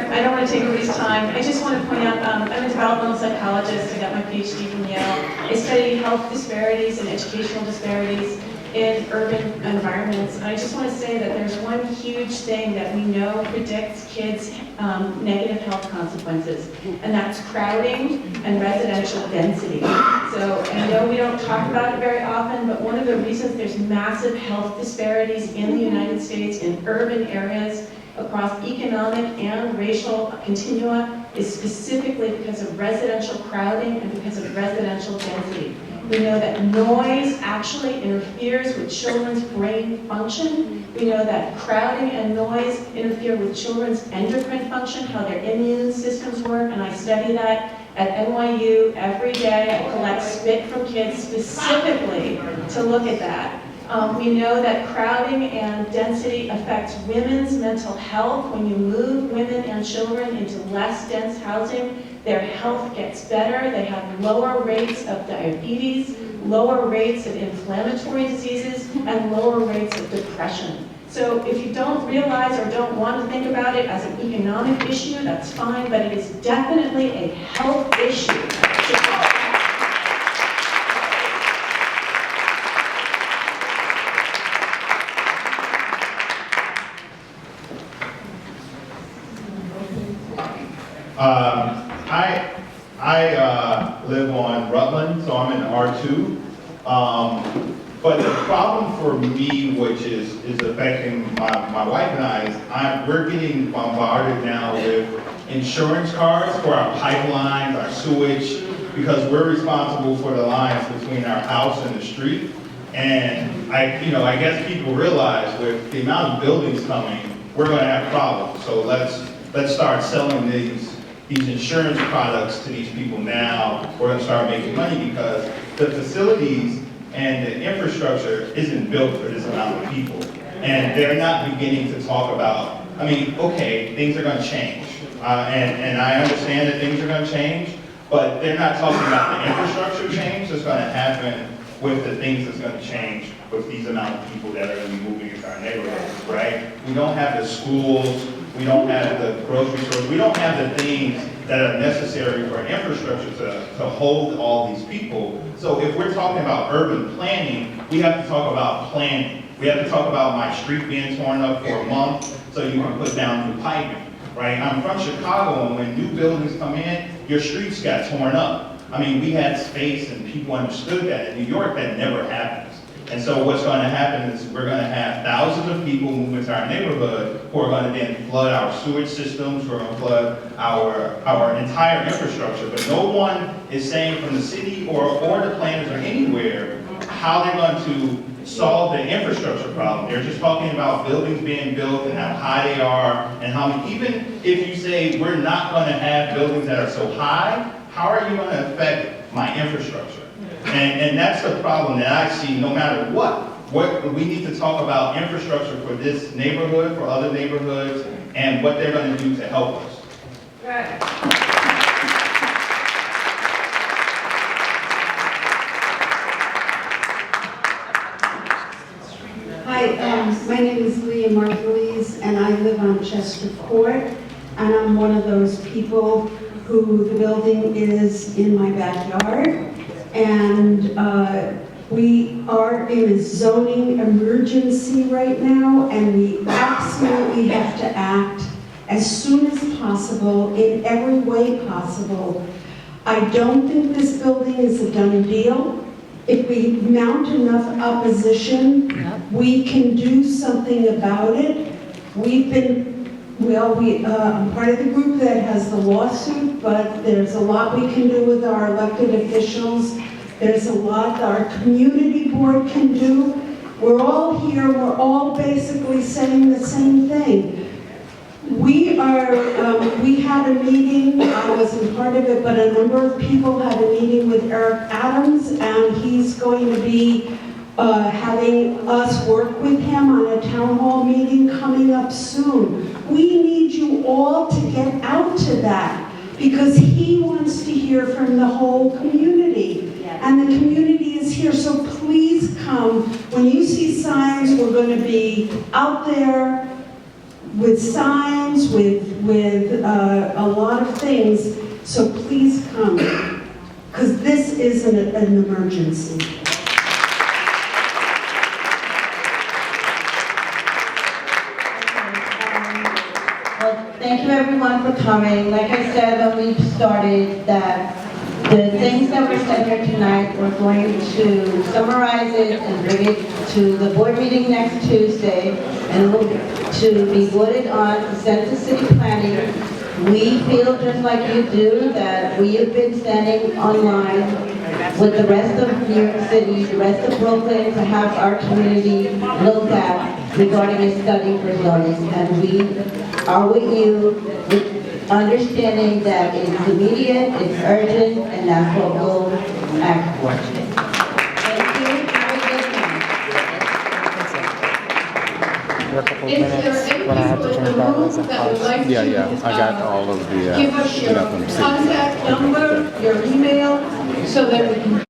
I don't want to take everybody's time. I just want to point out, I'm a developmental psychologist. I got my PhD from Yale. I study health disparities and educational disparities. in urban environments. I just want to say that there's one huge thing that we know predicts kids' negative health consequences, and that's crowding and residential density. So I know we don't talk about it very often, but one of the reasons there's massive health disparities in the United States in urban areas across economic and racial continua is specifically because of residential crowding and because of residential density. We know that noise actually interferes with children's brain function. We know that crowding and noise interfere with children's endocrine function, how their immune systems work, and I study that at NYU every day. I collect spit from kids specifically to look at that. We know that crowding and density affects women's mental health. When you move women and children into less dense housing, their health gets better. They have lower rates of diabetes, lower rates of inflammatory diseases, and lower rates of depression. So if you don't realize or don't want to think about it as an economic issue, that's fine, but it is definitely a health issue. I live on Rutland, so I'm in R2. But the problem for me, which is affecting my wife and I, is we're getting bombarded now with insurance cards for our pipelines, our sewage, because we're responsible for the lines between our house and the street. And I guess people realize with the amount of buildings coming, we're going to have problems. So let's start selling these insurance products to these people now. We're going to start making money because the facilities and the infrastructure isn't built for this amount of people. And they're not beginning to talk about, okay, things are going to change. And I understand that things are going to change, but they're not talking about the infrastructure change that's going to happen with the things that's going to change with these amount of people that are going to be moving into our neighborhoods, right? We don't have the schools, we don't have the grocery stores, we don't have the things that are necessary for infrastructure to hold all these people. So if we're talking about urban planning, we have to talk about planning. We have to talk about my street being torn up for a month so you can put down new piping, right? I'm from Chicago, and when new buildings come in, your streets got torn up. We had space and people understood that. In New York, that never happens. And so what's going to happen is we're going to have thousands of people move into our neighborhood who are going to then flood our sewage systems, who are going to flood our entire infrastructure. But no one is saying from the city or the planners or anywhere how they're going to solve the infrastructure problem. They're just talking about buildings being built and how high they are, and how even if you say we're not going to have buildings that are so high, how are you going to affect my infrastructure? And that's the problem that I see no matter what. We need to talk about infrastructure for this neighborhood, for other neighborhoods, and what they're going to do to help us. Right. Hi, my name is Leah Margulies, and I live on Chester Court, and I'm one of those people who the building is in my backyard, and we are in a zoning emergency right now, and we absolutely have to act as soon as possible, in every way possible. I don't think this building is a done deal. If we mount enough opposition, we can do something about it. I'm part of the group that has the lawsuit, but there's a lot we can do with our elected officials. There's a lot our community board can do. We're all here, we're all basically saying the same thing. We had a meeting, I wasn't part of it, but a number of people had a meeting with Eric Adams, and he's going to be having us work with him on a town hall meeting coming up soon. We need you all to get out to that, because he wants to hear from the whole community. And the community is here, so please come. When you see signs, we're going to be out there with signs, with a lot of things, so please come, because this is an emergency. thank you everyone for coming. Like I said when we started, that the things that were said here tonight, we're going to summarize it and bring it to the board meeting next Tuesday, and we'll to be voted on, sent to city planning. We feel just like you do that we have been standing online with the rest of New York City, the rest of Brooklyn, to have our community looked at regarding a study for zoning. And we are with you, with understanding that it's immediate, it's urgent, and that's what we'll act for. Thank you. Have a good night. Is there any when I had to people in change the batteries room and that would parts. like to? Yeah, I got all of the, Give us I your got them. contact number, your email, so that we can